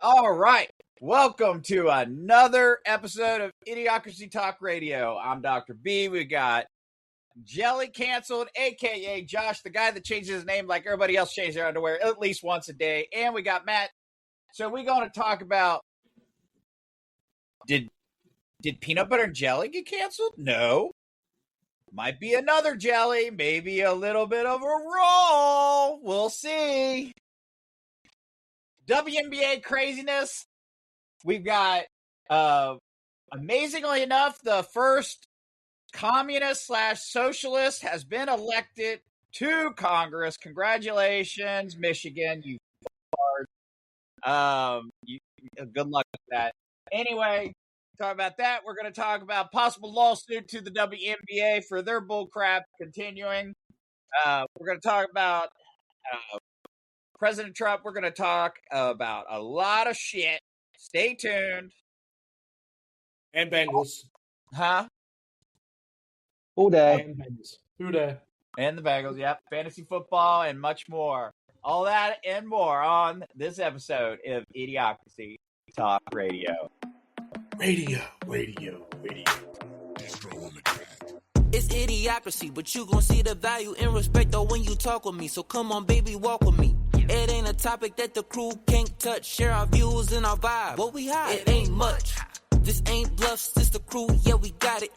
All right. Welcome to another episode of Idiocracy Talk Radio. I'm Dr. B. We got Jelly Canceled, a.k.a. Josh, the guy that changes his name like everybody else changes their underwear at least once a day. And we got Matt. So we're going to talk about, did peanut butter and jelly get canceled? No. Might be another jelly, maybe a little bit of a roll. We'll see. WNBA craziness. We've got, amazingly enough, the first communist/socialist has been elected to Congress. Congratulations, Michigan. You good luck with that. Anyway, talk about that. We're going to talk about possible lawsuit to the WNBA for their bullcrap continuing. We're going to talk about President Trump. We're going to talk about a lot of shit. Stay tuned. And Bengals. Huh? Who dat? And Bengals. Who dat? And the Bengals, yep. Fantasy football and much more. All that and more on this episode of Idiocracy Talk Radio. Radio. It's idiocracy, but you gon' see the value and respect though when you talk with me. So come on, baby, walk with me. It ain't a topic that the crew can't touch. Share our views and our vibe. What we hide, it ain't much. This ain't bluffs, this the crew, yeah, we got it.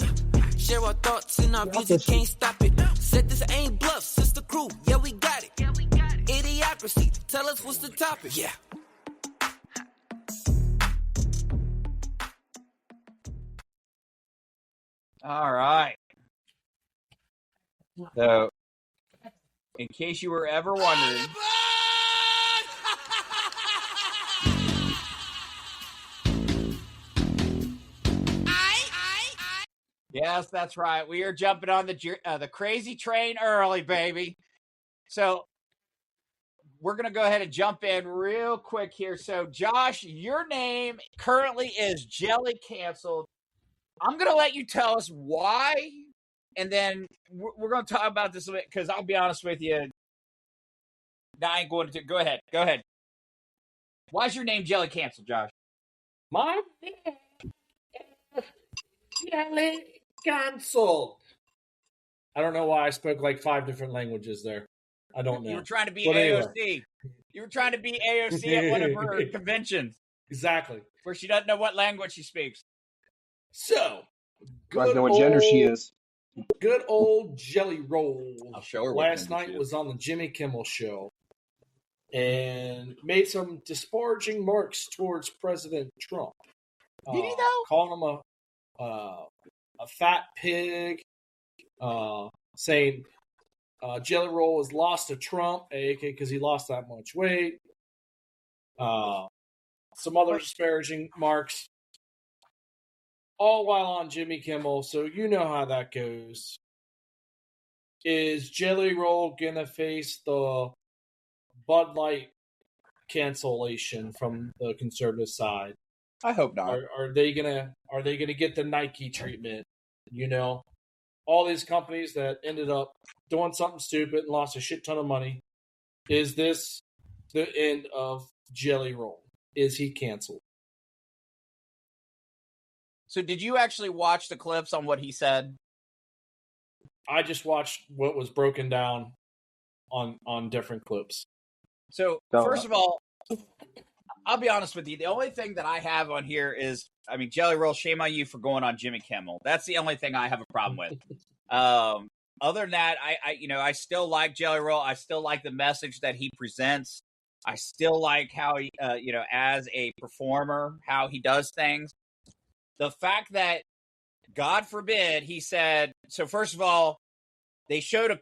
Share our thoughts and our views, you can't stop it. Said this ain't bluffs, this the crew, yeah, we got it. Idiocracy, tell us what's the topic, yeah. All right. So, in case you were ever wondering, yes, that's right. We are jumping on the crazy train early, baby. So, we're going to go ahead and jump in real quick here. So, Josh, your name currently is Jelly Canceled. I'm going to let you tell us why, and then we're going to talk about this a bit, because I'll be honest with you. I ain't going to. Go ahead. Why is your name Jelly Canceled, Josh? My name is Jelly Canceled. I don't know why I spoke like 5 different languages there. I don't know. You were trying to be But AOC. anyway. You were trying to be AOC at one of her conventions. Exactly. Where she doesn't know what language she speaks. So, You guys know what gender she is. Good old Jelly Roll. I'll show her what Last gender she night is. was on the Jimmy Kimmel show and made some disparaging marks towards President Trump. Did he though? Calling him a fat pig, saying Jelly Roll has lost to Trump, aka because he lost that much weight. Some other disparaging marks. All while on Jimmy Kimmel, so you know how that goes. Is Jelly Roll gonna face the Bud Light cancellation from the conservative side? I hope not. Are they gonna get the Nike treatment? You know, all these companies that ended up doing something stupid and lost a shit ton of money. Is this the end of Jelly Roll? Is he canceled? So did you actually watch the clips on what he said? I just watched what was broken down on different clips. So first of all, I'll be honest with you. The only thing that I have on here is, Jelly Roll, shame on you for going on Jimmy Kimmel. That's the only thing I have a problem with. Other than that, I still like Jelly Roll. I still like the message that he presents. I still like how he, as a performer, how he does things. The fact that, God forbid, he said, so first of all, they showed a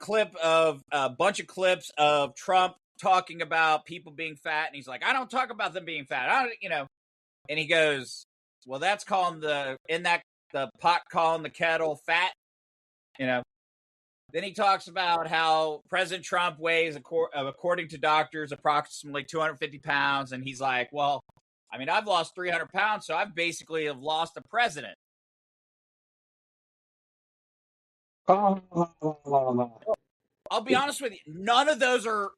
bunch of clips of Trump talking about people being fat, and he's like, I don't talk about them being fat. And he goes, well, that's calling the pot calling the kettle fat, Then he talks about how President Trump weighs, according to doctors, approximately 250 pounds, and he's like, well, I've lost 300 pounds, so I've basically lost the president. I'll be honest with you. None of those are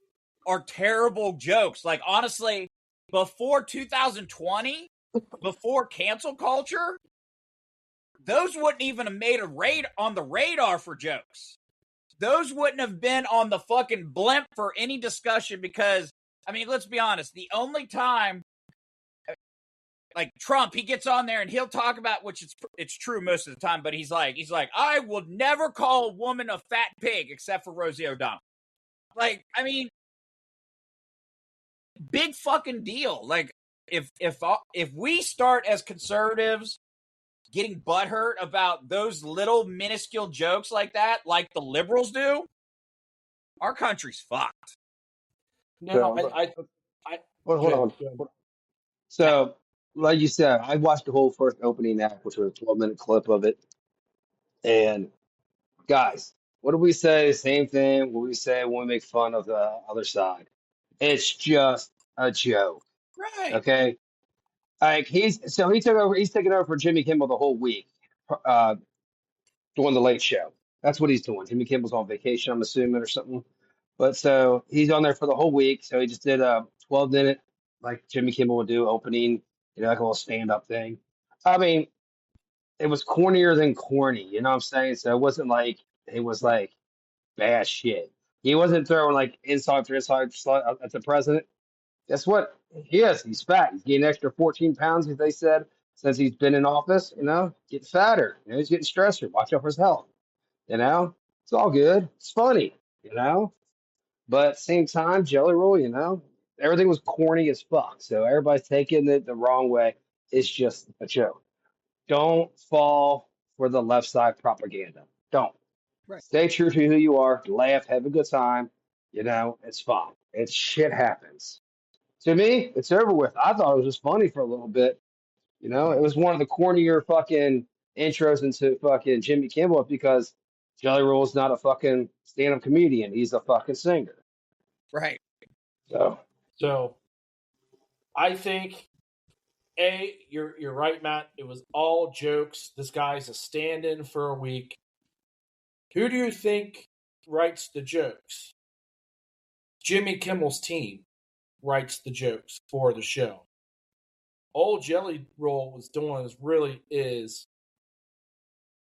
terrible jokes. Like, honestly, before 2020, before cancel culture, those wouldn't even have made on the radar for jokes. Those wouldn't have been on the fucking blimp for any discussion because, I mean, let's be honest. The only time, like Trump, he gets on there and he'll talk about, which it's true most of the time, but he's like, I will never call a woman a fat pig except for Rosie O'Donnell. Like, I mean, big fucking deal. Like, if we start as conservatives getting butthurt about those little minuscule jokes like that, like the liberals do, our country's fucked. No, hold on. So, like you said, I watched the whole first opening act, which was a 12-minute clip of it. And guys, what do we say? Same thing. What we say when we make fun of the other side. It's just a joke. Right. Okay. Like he's taking over for Jimmy Kimmel the whole week, doing the late show. That's what he's doing. Jimmy Kimmel's on vacation, I'm assuming, or something. But so he's on there for the whole week. So he just did a 12-minute, like Jimmy Kimmel would do, opening, like a little stand-up thing. I mean, it was cornier than corny, you know what I'm saying? So it wasn't like bad shit. He wasn't throwing like insult for insult at the president. Guess what? He is. He's fat. He's getting an extra 14 pounds, as they said, since he's been in office. Getting fatter. He's getting stressed. Watch out for his health. It's all good. It's funny. But at the same time, Jelly Roll, everything was corny as fuck. So everybody's taking it the wrong way. It's just a joke. Don't fall for the left side propaganda. Don't. Right. Stay true to who you are. Laugh. Have a good time. It's fine. Shit happens. To me, it's over with. I thought it was just funny for a little bit. It was one of the cornier fucking intros into fucking Jimmy Kimmel because Jelly Roll's not a fucking stand-up comedian. He's a fucking singer. Right. So I think, you're right, Matt. It was all jokes. This guy's a stand-in for a week. Who do you think writes the jokes? Jimmy Kimmel's team writes the jokes for the show. All Jelly Roll is doing is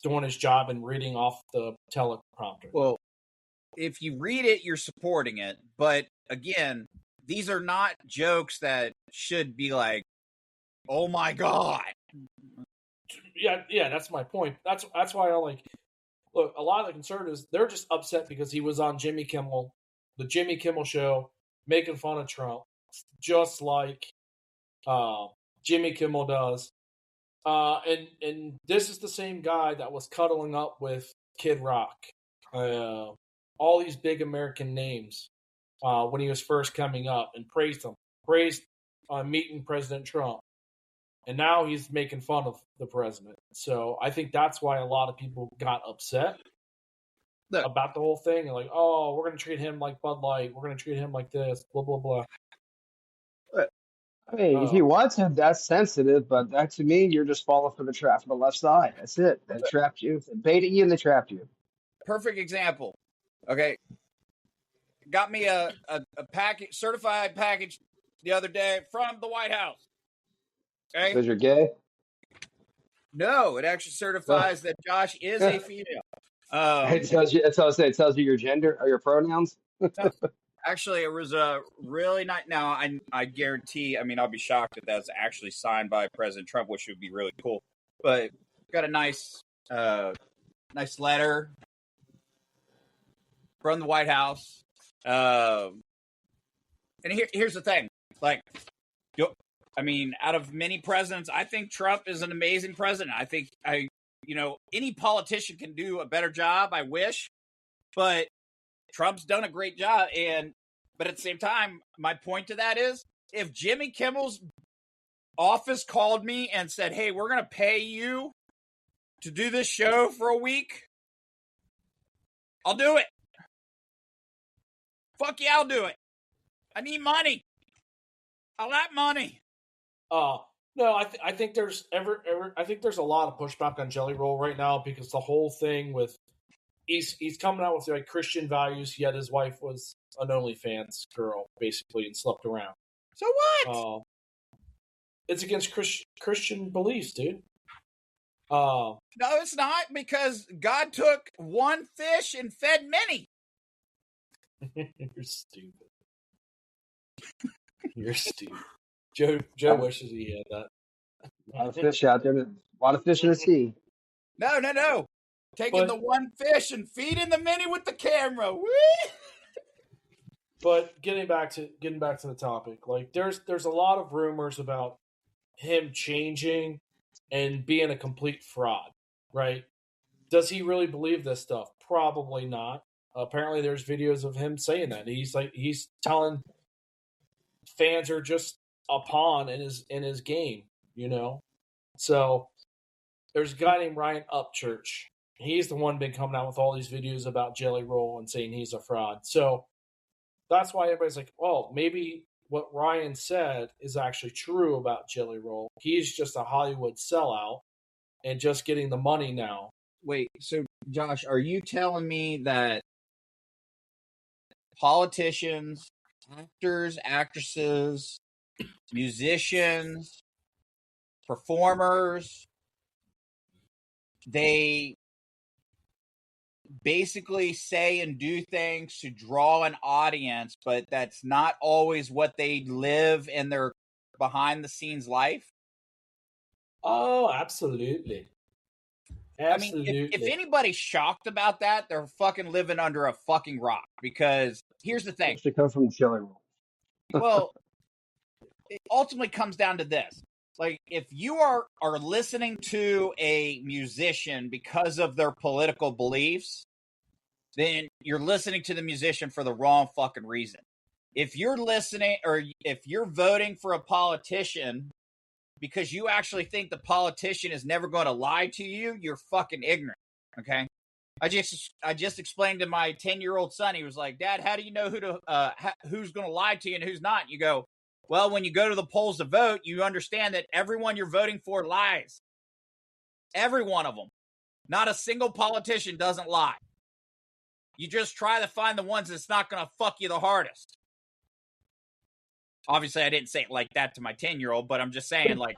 doing his job and reading off the teleprompter. Well, if you read it, you're supporting it. But again, these are not jokes that should be like, oh my God. Yeah, that's my point. That's why I look, a lot of the conservatives, they're just upset because he was on Jimmy Kimmel, the Jimmy Kimmel show, making fun of Trump, just like Jimmy Kimmel does. And this is the same guy that was cuddling up with Kid Rock. All these big American names when he was first coming up and praised meeting President Trump. And now he's making fun of the president. So I think that's why a lot of people got upset about the whole thing. And like, oh, we're going to treat him like Bud Light. We're going to treat him like this, blah, blah, blah. I mean, if you want to, that's sensitive. But that, to me, you're just falling for the trap for the left side. That's it. They trapped you. They baited you and they trapped you. Perfect example. Okay. Got me a package, certified package the other day from the White House. Okay. Because you're gay? No, it actually certifies that Josh is a female. It tells you. That's how I say. It tells you your gender or your pronouns. Actually, it was a really nice. Now, I guarantee. I mean, I'll be shocked if that's actually signed by President Trump, which would be really cool. But got a nice letter from the White House. And here's the thing, I mean, out of many presidents, I think Trump is an amazing president. I think any politician can do a better job. I wish, but Trump's done a great job. But at the same time, my point to that is, if Jimmy Kimmel's office called me and said, "Hey, we're going to pay you to do this show for a week," I'll do it. Fuck yeah, I'll do it. I need money. I like money. No, I think there's I think there's a lot of pushback on Jelly Roll right now because the whole thing with he's coming out with like Christian values, yet his wife was an OnlyFans girl basically and slept around. So what? It's against Christian beliefs, dude. No, it's not, because God took one fish and fed many. You're stupid. You're stupid. Joe wishes he had that. A lot of fish out there. A lot of fish in the sea. No. Taking the one fish and feeding the many with the camera. Woo! But getting back to the topic, like there's a lot of rumors about him changing and being a complete fraud, right? Does he really believe this stuff? Probably not. Apparently, there's videos of him saying that. He's telling fans are just a pawn in his game, you know. So there's a guy named Ryan Upchurch. He's the one been coming out with all these videos about Jelly Roll and saying he's a fraud. So that's why everybody's like, well, maybe what Ryan said is actually true about Jelly Roll. He's just a Hollywood sellout and just getting the money now. Wait, so Josh, are you telling me that politicians, actors, actresses, musicians, performers, they basically say and do things to draw an audience, but that's not always what they live in their behind-the-scenes life? Oh, absolutely. I mean, if anybody's shocked about that, they're fucking living under a fucking rock. Because here's the thing. It comes from Jelly Roll. Well, it ultimately comes down to this. Like, if you are listening to a musician because of their political beliefs, then you're listening to the musician for the wrong fucking reason. If you're listening, or if you're voting for a politician because you actually think the politician is never going to lie to you, you're fucking ignorant, okay? I just explained to my 10-year-old son, he was like, Dad, how do you know who's going to lie to you and who's not? You go, well, when you go to the polls to vote, you understand that everyone you're voting for lies. Every one of them. Not a single politician doesn't lie. You just try to find the ones that's not going to fuck you the hardest. Obviously, I didn't say it like that to my 10-year-old, but I'm just saying, like...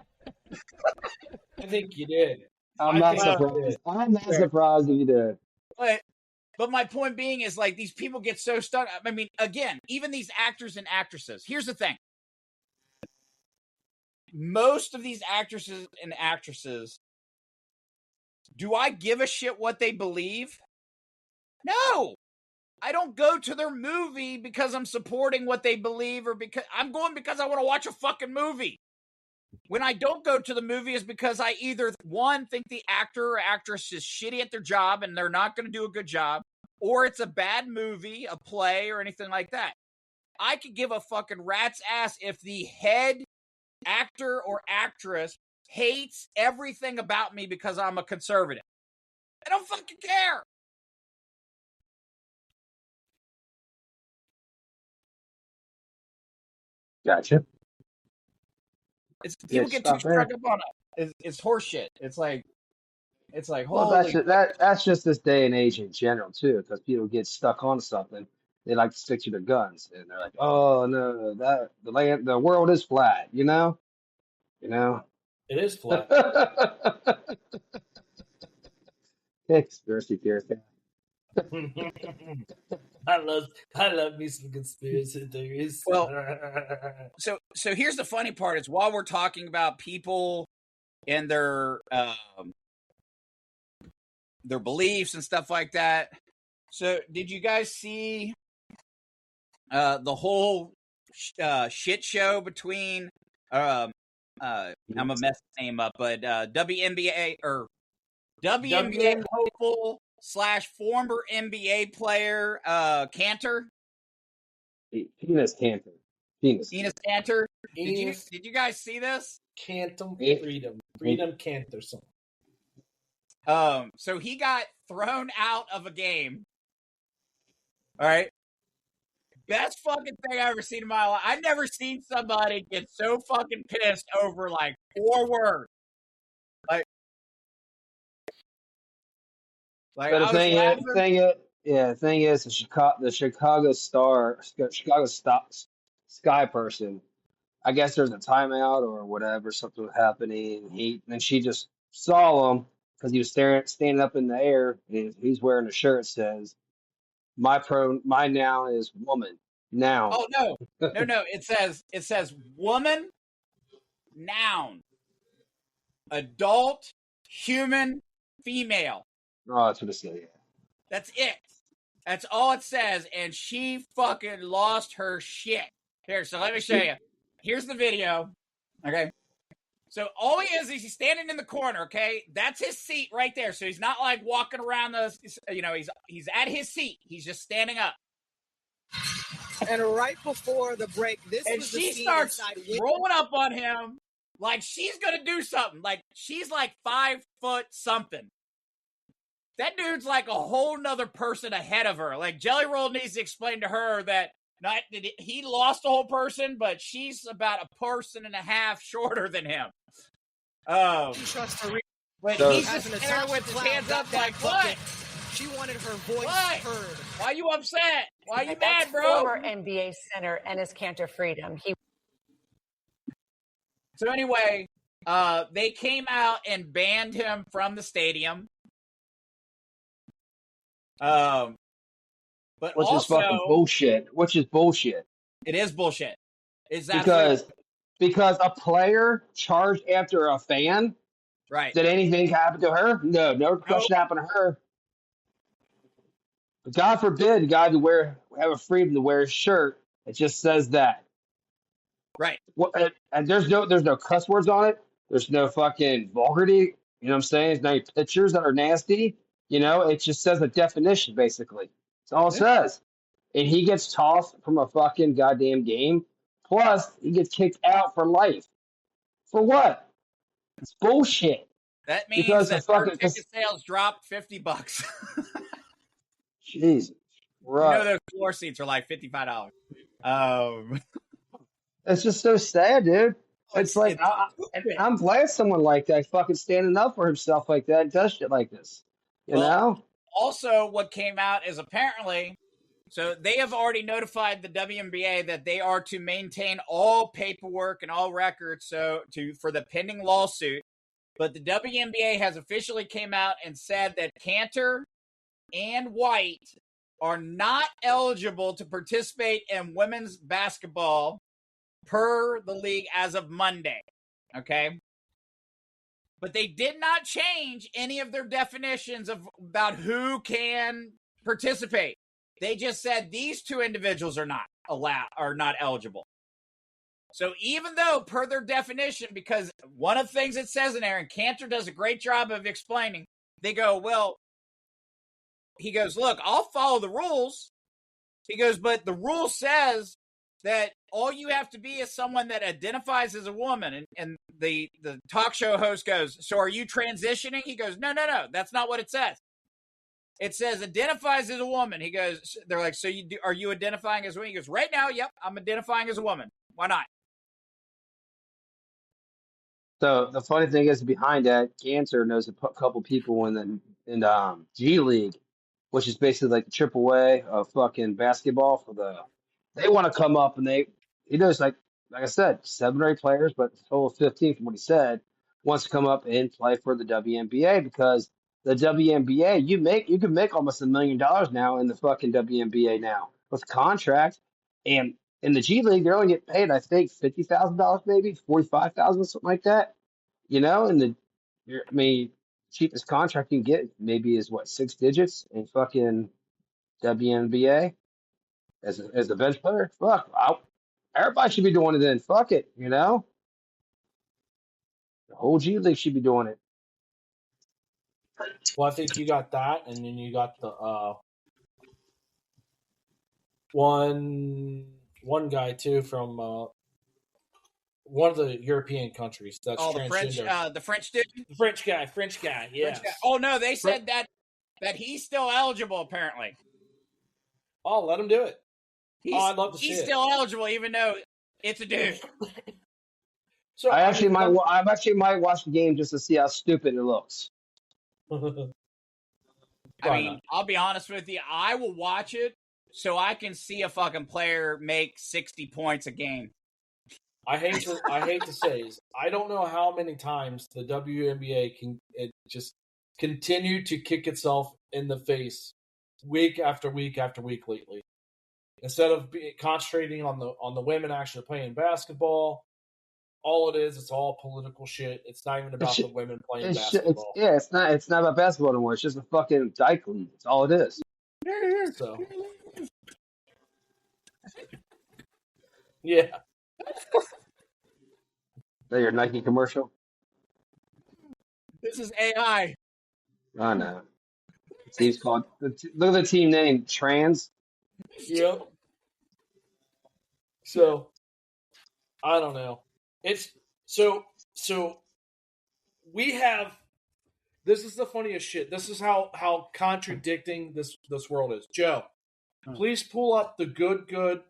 I think you did. I'm not surprised. I'm not surprised if you did. But my point being is, like, these people get so stuck. I mean, again, even these actors and actresses. Here's the thing. Most of these actresses and actresses, do I give a shit what they believe? No. I don't go to their movie because I'm supporting what they believe, or because I'm going because I want to watch a fucking movie. When I don't go to the movie is because I either, one, think the actor or actress is shitty at their job and they're not going to do a good job, or it's a bad movie, a play, or anything like that. I could give a fucking rat's ass if the head actor or actress hates everything about me because I'm a conservative. I don't fucking care. Gotcha. People get too stuck up on it. It's horseshit. It's like well, that's just this day and age in general too, because people get stuck on something. They like to stick to their guns, and they're like, "Oh no, the world is flat," you know. It is flat. Conspiracy theories. I love me some conspiracy theories. Well, so here's the funny part: is while we're talking about people and their beliefs and stuff like that. So, did you guys see the whole shit show between I'm gonna mess the name up, but WNBA hopeful / former NBA player Cantor? Penis Cantor. Enes Kanter. Did you guys see this? Freedom Cantor. So he got thrown out of a game. All right. Best fucking thing I ever seen in my life. I've never seen somebody get so fucking pissed over like 4 words. Like but the thing is, the Chicago Sky person I guess there's a timeout or whatever, something was happening. And then she just saw him because he was standing up in the air. And he's wearing a shirt that says, my noun is woman. Noun. Oh no. No. It says woman, noun, adult, human, female. Oh, that's what it said, yeah. That's it. That's all it says, and she fucking lost her shit. Here, so let me show you. Here's the video. Okay. So all he is he's standing in the corner, okay? That's his seat right there. So he's not like walking around he's at his seat. He's just standing up. And right before the break, she starts rolling up on him like she's gonna do something. Like she's like 5 foot something. That dude's like a whole nother person ahead of her. Like Jelly Roll needs to explain to her that he lost a whole person, but she's about a person and a half shorter than him. But he's just there with his hands up like, what? She wanted her voice heard. Why you upset? Why you mad, bro? Former NBA center Enes Kanter Freedom. So anyway, they came out and banned him from the stadium. But which is fucking bullshit. Which is bullshit. It is bullshit. Because a player charged after a fan. Right. Did anything happen to her? No repercussion happened to her. But God forbid, God have a freedom to wear a shirt that just says that. Right. And there's no cuss words on it. There's no fucking vulgarity. You know what I'm saying? There's no pictures that are nasty. You know, it just says a definition, basically. That's all it says. And he gets tossed from a fucking goddamn game. Plus, he gets kicked out for life. For what? It's bullshit. That means that ticket sales dropped $50. Jesus. Right. You know those floor seats are like $55. It's just so sad, dude. It's like, I'm glad someone like that fucking standing up for himself like that and does shit like this. You know? Also, what came out is apparently, so they have already notified the WNBA that they are to maintain all paperwork and all records for the pending lawsuit. But the WNBA has officially came out and said that Kanter and White are not eligible to participate in women's basketball per the league as of Monday. Okay? But they did not change any of their definitions about who can participate. They just said these two individuals are not eligible. So even though per their definition, because one of the things it says in there, and Kanter does a great job of explaining, they go, well, he goes, look, I'll follow the rules. He goes, but the rule says that all you have to be is someone that identifies as a woman. And the talk show host goes, so are you transitioning? He goes, no, that's not what it says. It says identifies as a woman. He goes, they're like, so are you identifying as a woman? He goes, right now, yep, I'm identifying as a woman. Why not? So the funny thing is behind that, Kanter knows a couple people in the G League, which is basically like the AAA of fucking basketball they want to come up and he knows like I said, 7 or 8 players, but a total of 15 from what he said, wants to come up and play for the WNBA because the WNBA, you can make almost $1 million now in the fucking WNBA now with contract. And in the G League, they're only getting paid, I think, $50,000 maybe, $45,000, something like that. You know, and cheapest contract you can get maybe is 6 digits in fucking WNBA as a bench player. Fuck, everybody should be doing it then. Fuck it, you know. The whole G League should be doing it. Well, I think you got that, and then you got the one guy too from one of the European countries. That's the French dude, the French guy. Yeah. Oh no, they said that he's still eligible apparently. Oh, let him do it. I'd love to see it. He's still eligible, even though it's a dude. So I actually might watch the game just to see how stupid it looks. I mean, I'll be honest with you. I will watch it so I can see a fucking player make 60 points a game. I hate to say is I don't know how many times the WNBA can just continue to kick itself in the face week after week after week lately. Instead of concentrating on the women actually playing basketball, all it is, it's all political shit. It's not even about the women playing basketball. It's not about basketball anymore. It's just a fucking dyke league. That's all it is. So, yeah. That your Nike commercial? This is AI. I know. The team's called. Look at the team name. Trans. Yep. So, I don't know. It's so we have. This is the funniest shit. This is how contradicting this world is. Joe, please pull up the good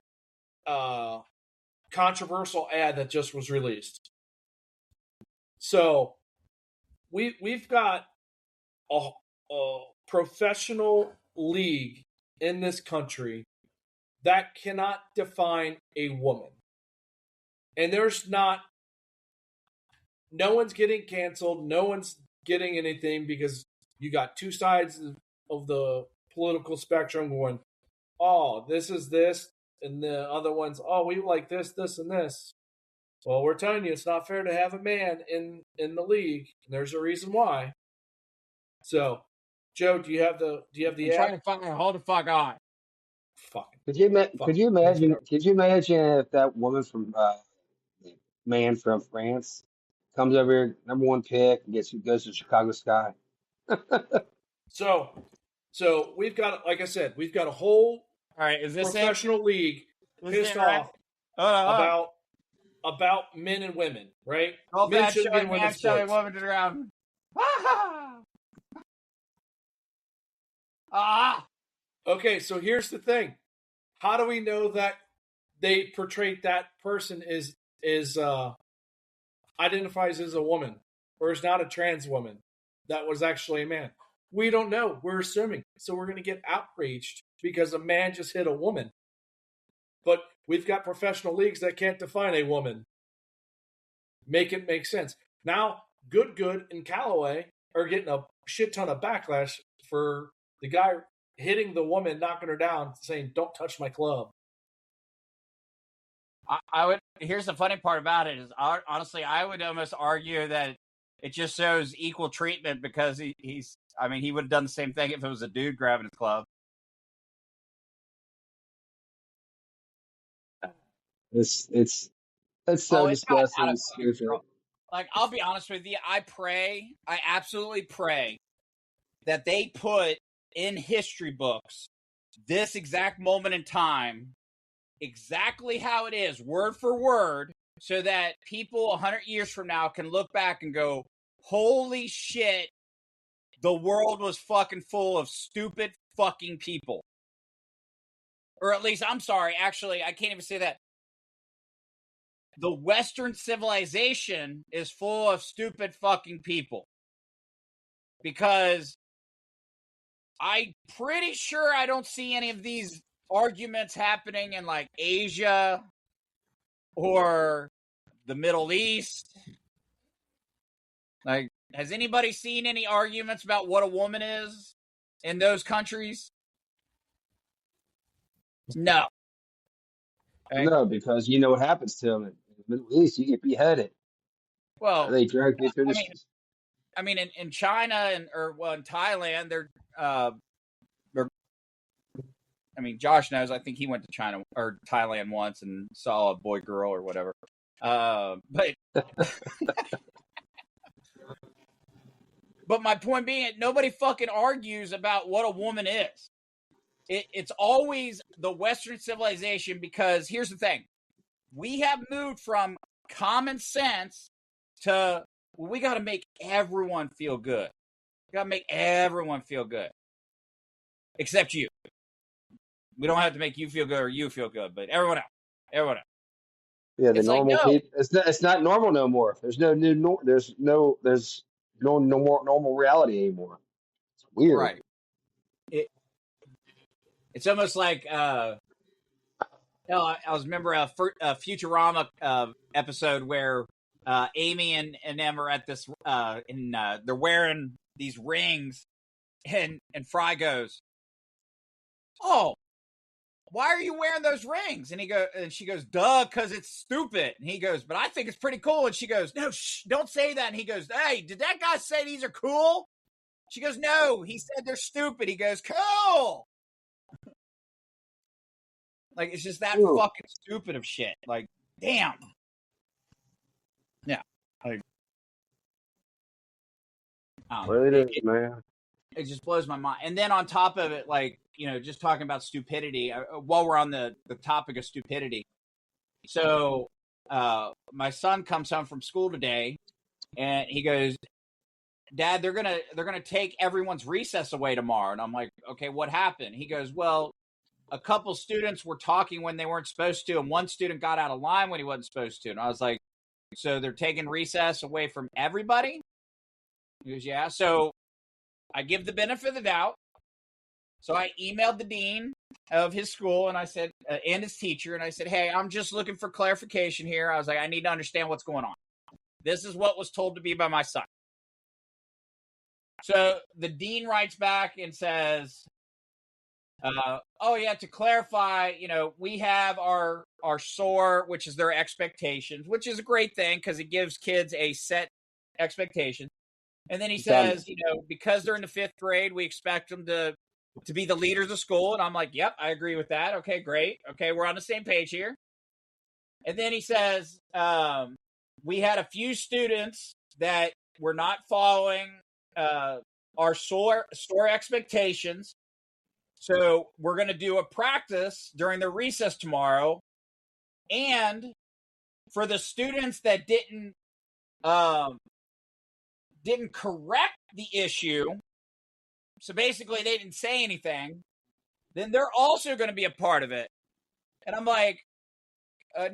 controversial ad that just was released. So we've got a professional league in this country that cannot define a woman. And no one's getting canceled, no one's getting anything because you got two sides of the political spectrum going, oh, this is this, and the other one's, oh, we like this, this, and this. Well, we're telling you, it's not fair to have a man in the league. There's a reason why. So, Joe, do you have the I'm trying to fucking hold the fuck on. Fucking. Could you imagine if that woman from man from France comes over here, number one pick, goes to Chicago Sky? So we've got, like I said, we've got a whole is this professional league pissed off about men and women, right? All men bad shouldn't be showing, winning man showing, sports. woman to the ground. Okay, so here's the thing. How do we know that they portrayed that person is identifies as a woman or is not a trans woman that was actually a man? We don't know. We're assuming. So we're going to get outraged because a man just hit a woman. But we've got professional leagues that can't define a woman. Make it make sense. Now, Good and Callaway are getting a shit ton of backlash for the guy hitting the woman, knocking her down, saying, "Don't touch my club." I would. Here's the funny part about it is, honestly, I would almost argue that it just shows equal treatment because he's. I mean, he would have done the same thing if it was a dude grabbing his club. It's so disgusting and stupid. Like, I'll be honest with you, I absolutely pray that they put in history books this exact moment in time, exactly how it is, word for word, so that people 100 years from now can look back and go, holy shit, the world was fucking full of stupid fucking people. Or at least, I'm sorry, actually, I can't even say that. The Western civilization is full of stupid fucking people. Because I'm pretty sure I don't see any of these arguments happening in like Asia or the Middle East. Like, has anybody seen any arguments about what a woman is in those countries? No. Okay. No, because you know what happens to them in the Middle East. You get beheaded. Well, they drag you through I mean, in China in Thailand, they're. I mean, Josh knows. I think he went to China or Thailand once and saw a boy girl or whatever. But my point being, nobody fucking argues about what a woman is. It's always the Western civilization, because here's the thing. We have moved from common sense to, well, we got to make everyone feel good. We got to make everyone feel good. Except you. We don't have to make you feel good or you feel good, but everyone else. Everyone else. Yeah, the normal people. It's not normal no more. There's no new. There's no more normal reality anymore. It's weird. Right. It's almost like I was remember a Futurama episode where Amy and them are at this they're wearing these rings, and Fry goes, "Oh, why are you wearing those rings?" And she goes, "Duh, because it's stupid." And he goes, "But I think it's pretty cool." And she goes, "No, don't say that." And he goes, "Hey, did that guy say these are cool?" She goes, "No, he said they're stupid." He goes, "Cool." Like, it's just that fucking stupid of shit. Like, damn. Yeah. Like, man. It just blows my mind. And then on top of it, like, just talking about stupidity, while we're on the topic of stupidity. So, my son comes home from school today, and he goes, "Dad, they're gonna take everyone's recess away tomorrow." And I'm like, "Okay, what happened?" He goes, "Well, a couple students were talking when they weren't supposed to, and one student got out of line when he wasn't supposed to." And I was like, "So they're taking recess away from everybody?" He goes, "Yeah." So I give the benefit of the doubt. So I emailed the dean of his school, and I said, and his teacher, and I said, "Hey, I'm just looking for clarification here." I was like, "I need to understand what's going on. This is what was told to me by my son." So the dean writes back and says, "Oh yeah, to clarify, we have our SOAR, which is their expectations, which is a great thing because it gives kids a set expectation." And then he says, "Because they're in the 5th grade, we expect them to be the leaders of school." And I'm like, "Yep, I agree with that. Okay, great. Okay, we're on the same page here." And then he says, "We had a few students that were not following our SOAR expectations. So we're going to do a practice during the recess tomorrow. And for the students that didn't correct the issue, so basically they didn't say anything, then they're also going to be a part of it." And I'm like, no.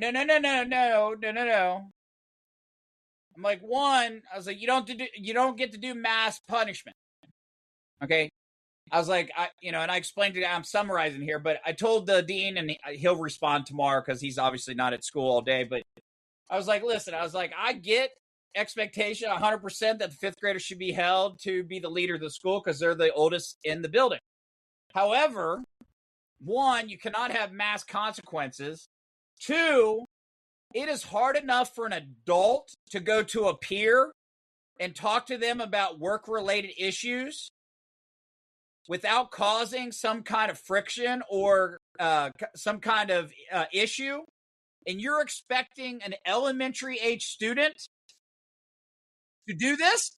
I'm like, one, I was like, you don't get to do mass punishment. Okay. I was like, and I explained it. I'm summarizing here, but I told the dean, and he'll respond tomorrow because he's obviously not at school all day. But I was like, listen, I get expectation 100% that the 5th graders should be held to be the leader of the school because they're the oldest in the building. However, one, you cannot have mass consequences. Two, it is hard enough for an adult to go to a peer and talk to them about work-related issues without causing some kind of friction or some kind of issue. And you're expecting an elementary age student to do this?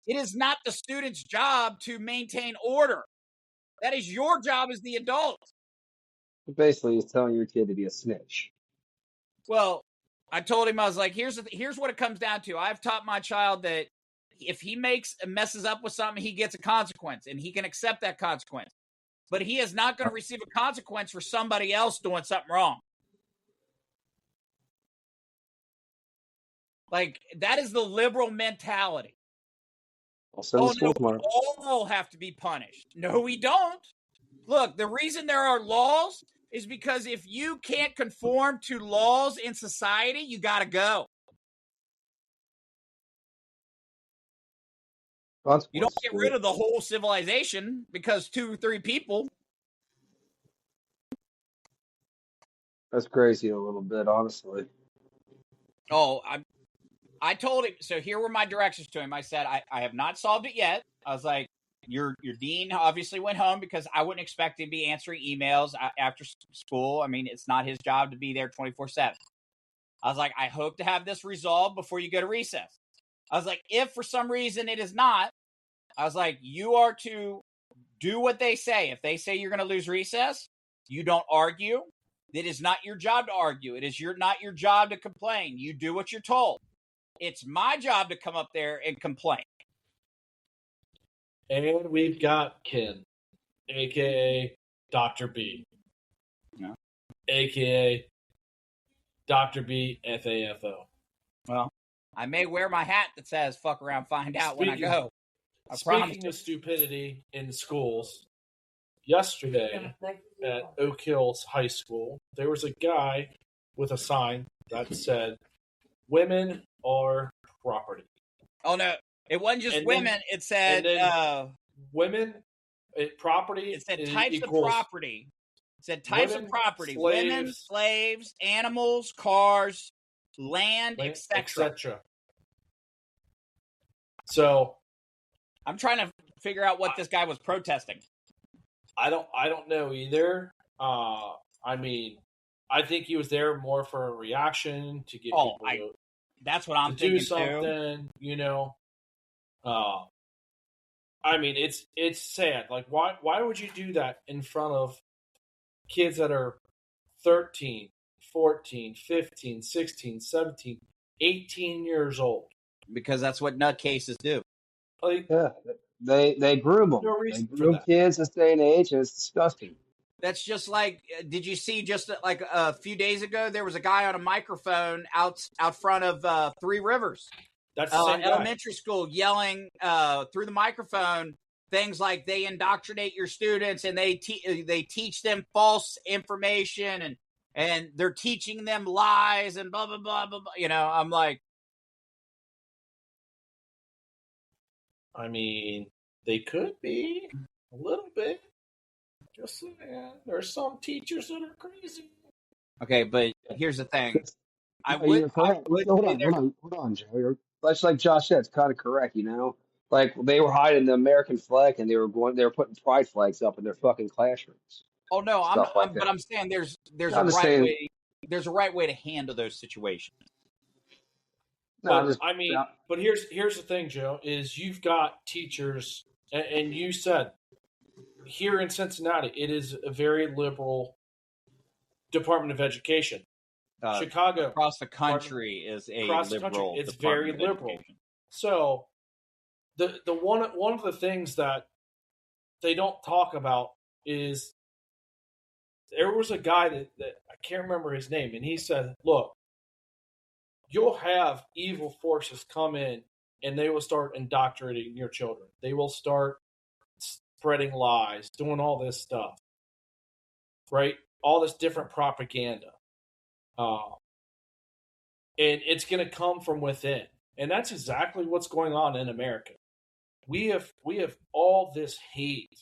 It is not the student's job to maintain order. That is your job as the adult. Basically, he's telling your kid to be a snitch. Well, I told him, I was like, here's what it comes down to. I've taught my child that if he messes up with something, he gets a consequence, and he can accept that consequence. But he is not going to receive a consequence for somebody else doing something wrong. Like, that is the liberal mentality. No, we all have to be punished. No, we don't. Look, the reason there are laws is because if you can't conform to laws in society, you got to go. You don't get rid of the whole civilization because 2 or 3 people. That's crazy a little bit, honestly. Oh, I told him, so here were my directions to him. I said, I have not solved it yet. I was like, your dean obviously went home because I wouldn't expect him to be answering emails after school. I mean, it's not his job to be there 24/7. I was like, I hope to have this resolved before you go to recess. I was like, if for some reason it is not, I was like, you are to do what they say. If they say you're going to lose recess, you don't argue. It is not your job to argue. It is not your job to complain. You do what you're told. It's my job to come up there and complain. And we've got Ken, a.k.a. Dr. B. Yeah. A.k.a. Dr. B, FAFO. Well, I may wear my hat that says fuck around, find out when I go. Speaking of stupidity in schools, yesterday at Oak Hills High School, there was a guy with a sign that said, "Women are property." Oh no, it wasn't just women. It said women, property. It said types of property. It said types of property: women, slaves, animals, cars, land, etc. So, I'm trying to figure out what this guy was protesting. I don't know either. I mean, I think he was there more for a reaction to get people to, that's what I'm to thinking do something, too. you know. I mean, it's sad. Like, why would you do that in front of kids that are 13, 14, 15, 16, 17, 18 years old? Because that's what nutcases do. Like, yeah, they groom them. No They groom kids this day and age, and it's disgusting. That's just like, did you see just like a few days ago, there was a guy on a microphone out front of Three Rivers. That's the same elementary school, yelling through the microphone things like they indoctrinate your students and they teach them false information and they're teaching them lies and blah, blah, blah, blah, blah. You know, I'm like, I mean, they could be a little bit. Just saying, there's some teachers that are crazy. Okay, but here's the thing. Hold on, Joe. That's like Josh said, it's kind of correct, you know? Like, they were hiding the American flag and they were putting pride flags up in their fucking classrooms. Oh no, but I'm saying there's a right way to handle those situations. No, but here's the thing, Joe, is you've got teachers, and you said here in Cincinnati, it is a very liberal Department of Education. Chicago, across the country, is a liberal. It's very liberal. So the one of the things that they don't talk about is there was a guy that I can't remember his name, and he said, "Look, you'll have evil forces come in, and they will start indoctrinating your children. They will start spreading lies, doing all this stuff, right? All this different propaganda. And it's going to come from within. And that's exactly what's going on in America. We have all this hate,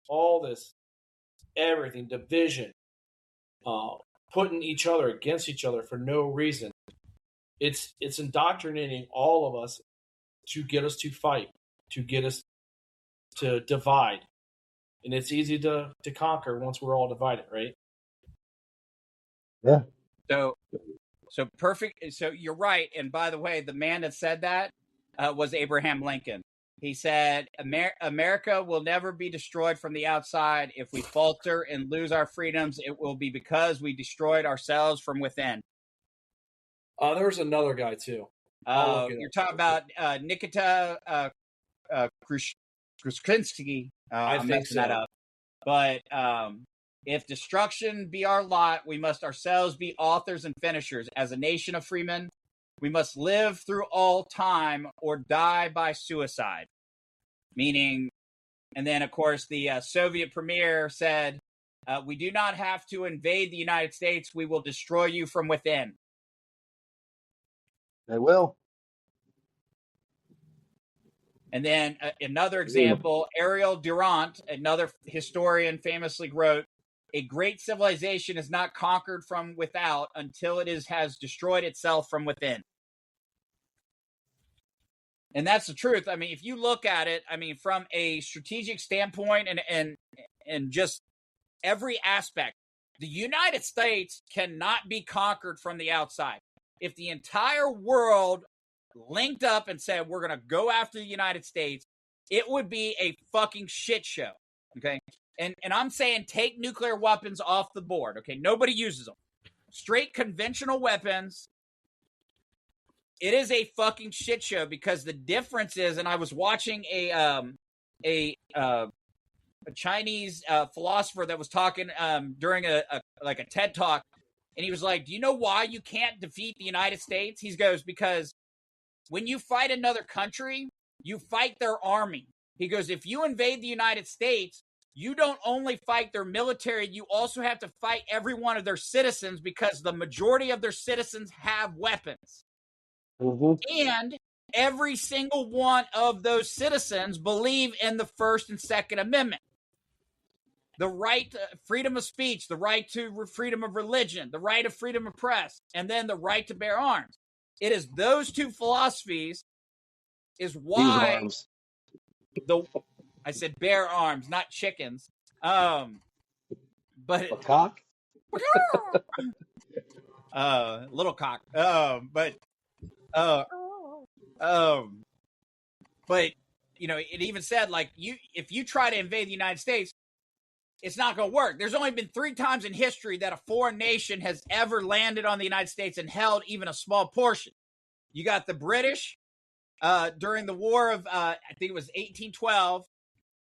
all this everything, division, putting each other against each other for no reason. It's indoctrinating all of us to get us to fight, to get us to divide. And it's easy to conquer once we're all divided, right? Yeah. So perfect. So you're right. And by the way, the man that said that was Abraham Lincoln. He said, America will never be destroyed from the outside. If we falter and lose our freedoms, it will be because we destroyed ourselves from within. There's another guy, too. You're talking about Nikita Khrushchevsky. I'm messing that up. But if destruction be our lot, we must ourselves be authors and finishers. As a nation of freemen, we must live through all time or die by suicide. Meaning, and then, of course, the Soviet premier said, we do not have to invade the United States. We will destroy you from within. They will. And then another example, Ariel Durant, another historian, famously wrote, a great civilization is not conquered from without until it has destroyed itself from within. And that's the truth. I mean, if you look at it, I mean, from a strategic standpoint and just every aspect, the United States cannot be conquered from the outside. If the entire world linked up and said, we're going to go after the United States, it would be a fucking shit show. Okay. And I'm saying take nuclear weapons off the board. Okay. Nobody uses them. Straight conventional weapons. It is a fucking shit show because the difference is, and I was watching a Chinese philosopher that was talking during a TED talk, and he was like, do you know why you can't defeat the United States? He goes, because when you fight another country, you fight their army. He goes, if you invade the United States, you don't only fight their military, you also have to fight every one of their citizens because the majority of their citizens have weapons. Mm-hmm. And every single one of those citizens believe in the First and Second Amendment. The right to freedom of speech, the right to freedom of religion, the right of freedom of press, and then the right to bear arms. It is those two philosophies is why I said bear arms, not chickens. But A cock? little cock. But you know, it even said like if you try to invade the United States, it's not going to work. There's only been 3 times in history that a foreign nation has ever landed on the United States and held even a small portion. You got the British during the War of, I think it was 1812,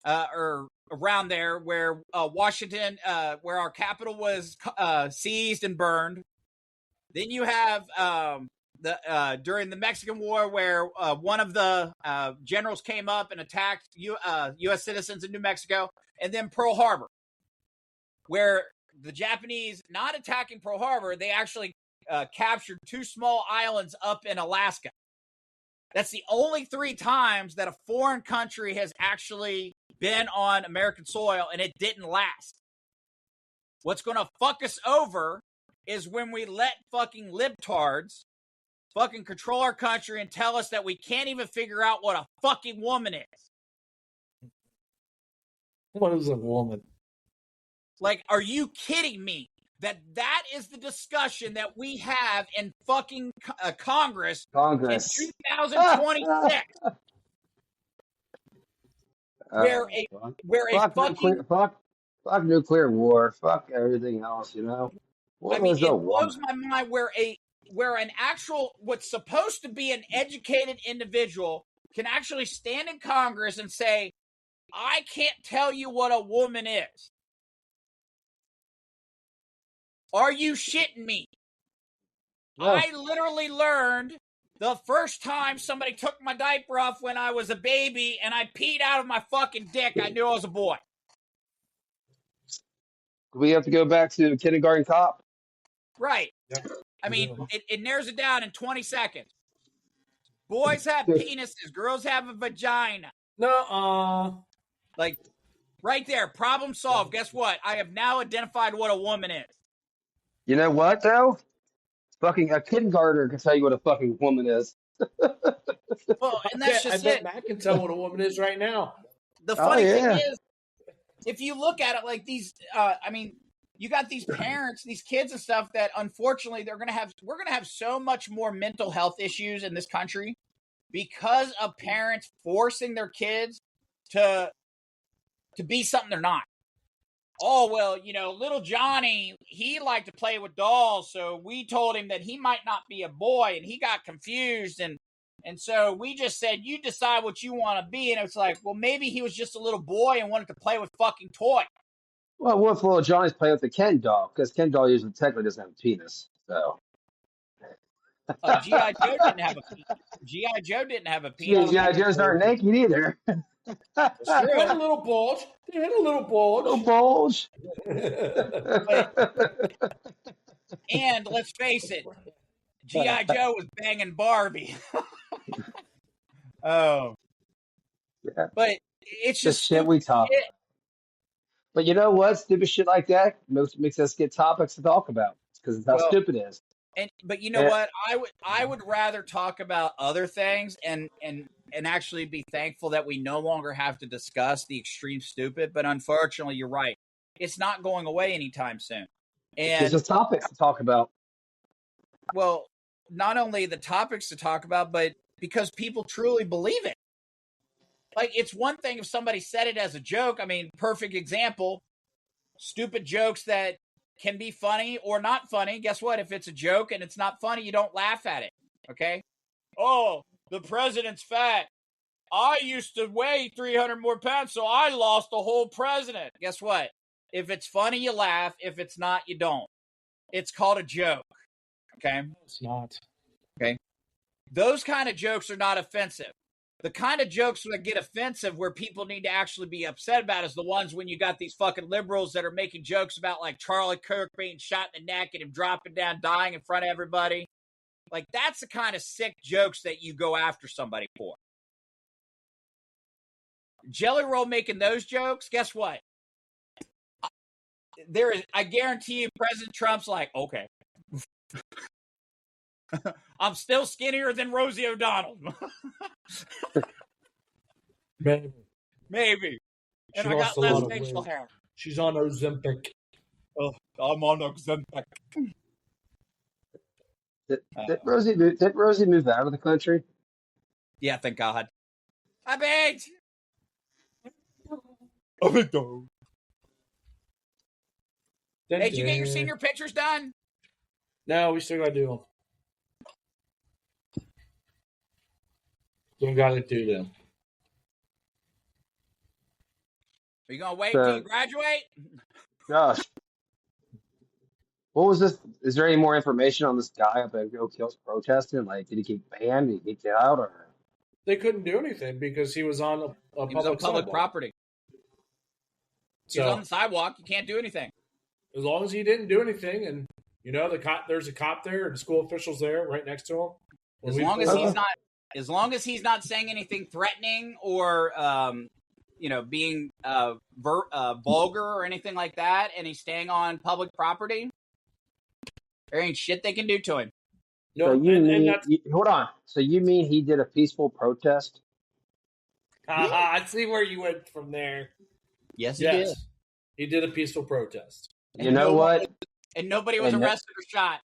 or around there, where Washington, where our capital was seized and burned. Then you have during the Mexican War, where one of the generals came up and attacked U.S. citizens in New Mexico, and then Pearl Harbor, where the Japanese, not attacking Pearl Harbor, they actually captured 2 small islands up in Alaska. That's the only 3 times that a foreign country has actually been on American soil, and it didn't last. What's going to fuck us over is when we let fucking libtards fucking control our country and tell us that we can't even figure out what a fucking woman is. What is a woman? Like, are you kidding me? That is the discussion that we have in fucking Congress in 2026. Fuck nuclear war. Fuck everything else. You know. I mean, it blows my mind where an actual, what's supposed to be an educated individual can actually stand in Congress and say, I can't tell you what a woman is. Are you shitting me? No. I literally learned the first time somebody took my diaper off when I was a baby and I peed out of my fucking dick, I knew I was a boy. We have to go back to Kindergarten Cop. Right. Yeah. I mean, it narrows it down in 20 seconds. Boys have penises, girls have a vagina. No, like, right there, problem solved. Guess what? I have now identified what a woman is. You know what, though? Fucking a kindergartner can tell you what a fucking woman is. Well, and that's just I bet Matt can tell what a woman is right now. The funny thing is, if you look at it like these, I mean, you got these parents, these kids and stuff that unfortunately we're going to have so much more mental health issues in this country because of parents forcing their kids to be something they're not. Oh, well, you know, little Johnny, he liked to play with dolls, so we told him that he might not be a boy, and he got confused, and so we just said, you decide what you want to be, and it's like, well, maybe he was just a little boy and wanted to play with fucking toys. Well, what if little Johnny's playing with the Ken doll? Because Ken doll usually technically doesn't have a penis, so. G.I. Joe didn't have a penis. G.I. Joe didn't have a penis. G.I. Joe's not naked either. They had a little bulge. And let's face it, G.I. Joe was banging Barbie. Oh. Yeah. But it's just shit we talk about. But you know what? Stupid shit like that makes us get topics to talk about because it's how stupid it is. But you know what? I would rather talk about other things and actually be thankful that we no longer have to discuss the extreme stupid. But unfortunately, you're right. It's not going away anytime soon. And there's just topics to talk about. Well, not only the topics to talk about, but because people truly believe it. Like, it's one thing if somebody said it as a joke. I mean, perfect example, stupid jokes that can be funny or not funny. Guess what? If it's a joke and it's not funny, you don't laugh at it. Okay? Oh, the president's fat. I used to weigh 300 more pounds, so I lost the whole president. Guess what? If it's funny, you laugh. If it's not, you don't. It's called a joke. Okay? It's not. Okay? Those kind of jokes are not offensive. The kind of jokes that get offensive where people need to actually be upset about is the ones when you got these fucking liberals that are making jokes about like Charlie Kirk being shot in the neck and him dropping down, dying in front of everybody. Like, that's the kind of sick jokes that you go after somebody for. Jelly Roll making those jokes, guess what? I guarantee you President Trump's like, okay. I'm still skinnier than Rosie O'Donnell. Maybe. And I got less facial hair. She's on Ozempic. Oh, I'm on Ozempic. Did Rosie move out of the country? Yeah, thank God. I begged. Hey, did you get your senior pictures done? No, we still gotta do them. Still gotta do them. Are you gonna wait till you graduate? Gosh. What was this? Is there any more information on this guy up at Oak Hills protesting? Like, did he get banned? Did he get out? Or they couldn't do anything because he was on public property. He was on the sidewalk. You can't do anything. As long as he didn't do anything, and there's a cop there and school officials there right next to him. As long as he's not saying anything threatening or being vulgar or anything like that, and he's staying on public property, there ain't shit they can do to him. No, hold on. So you mean he did a peaceful protest? I see where you went from there. Yes, he did. He did a peaceful protest. You know what? And nobody was arrested or shot.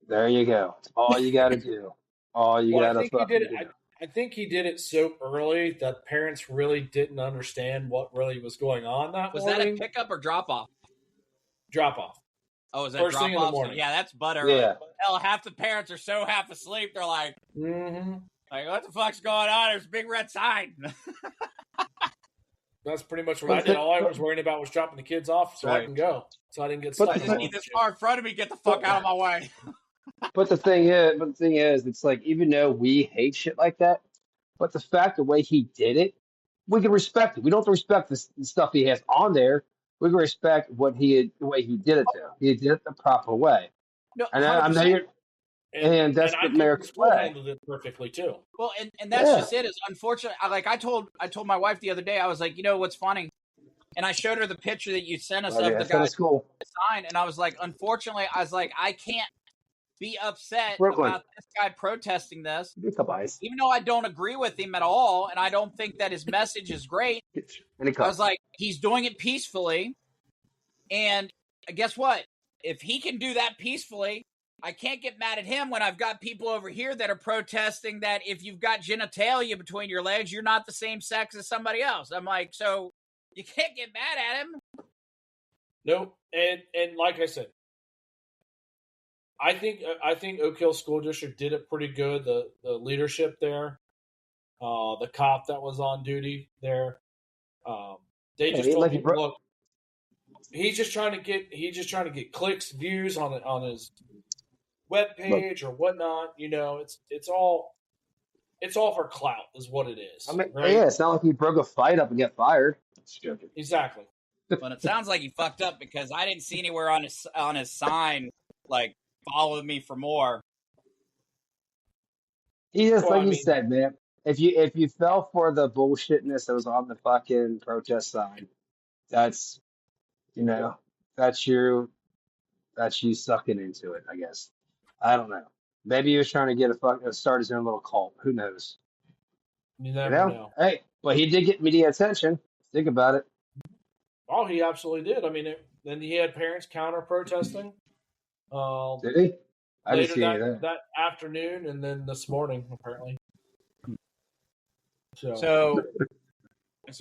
There you go. It's all you got to do. All you got to fucking do. I think he did it so early that parents really didn't understand what really was going on that morning. Was that a pickup or drop-off? Drop-off. Oh, is that First drop-off? thing in the morning. Yeah, that's butter. Yeah. Hell, half the parents are so half asleep, they're like, like, what the fuck's going on? There's a big red sign. That's pretty much what I did. All I was worrying about was dropping the kids off so I can go. So I didn't get stuck. I just need this car in front of me. Get the fuck out of my way. But the thing is, it's like, even though we hate shit like that, but the fact, the way he did it, we can respect it. We don't have to respect the stuff he has on there. We can respect the way he did it, though. He did it the proper way. No, and I know and that's the American way. Handled it perfectly too. Well, and that's just it. Is unfortunately, I told my wife the other day, I was like, you know what's funny, and I showed her the picture that you sent us of the guy sign, and I was like, unfortunately, I can't be upset about this guy protesting this, even though I don't agree with him at all, and I don't think that his message is great. I was like, he's doing it peacefully, and guess what? If he can do that peacefully, I can't get mad at him when I've got people over here that are protesting that if you've got genitalia between your legs, you're not the same sex as somebody else. I'm like, so you can't get mad at him. No, and like I said, I think Oak Hill School District did it pretty good. The leadership there, the cop that was on duty there, they just told me, look, he's just trying to get clicks, views on his web page or whatnot. It's all for clout, is what it is. I mean, right? Yeah, it's not like he broke a fight up and get fired. Exactly. But it sounds like he fucked up because I didn't see anywhere on his sign like follow me for more. He just he said, man. If you fell for the bullshitness that was on the fucking protest sign, that's you sucking into it, I guess. I don't know. Maybe he was trying to start his own little cult. Who knows? You never know. Hey, but he did get media attention. Think about it. Oh, he absolutely did. I mean, then he had parents counter protesting. Did he? I didn't see that afternoon, and then this morning, apparently. So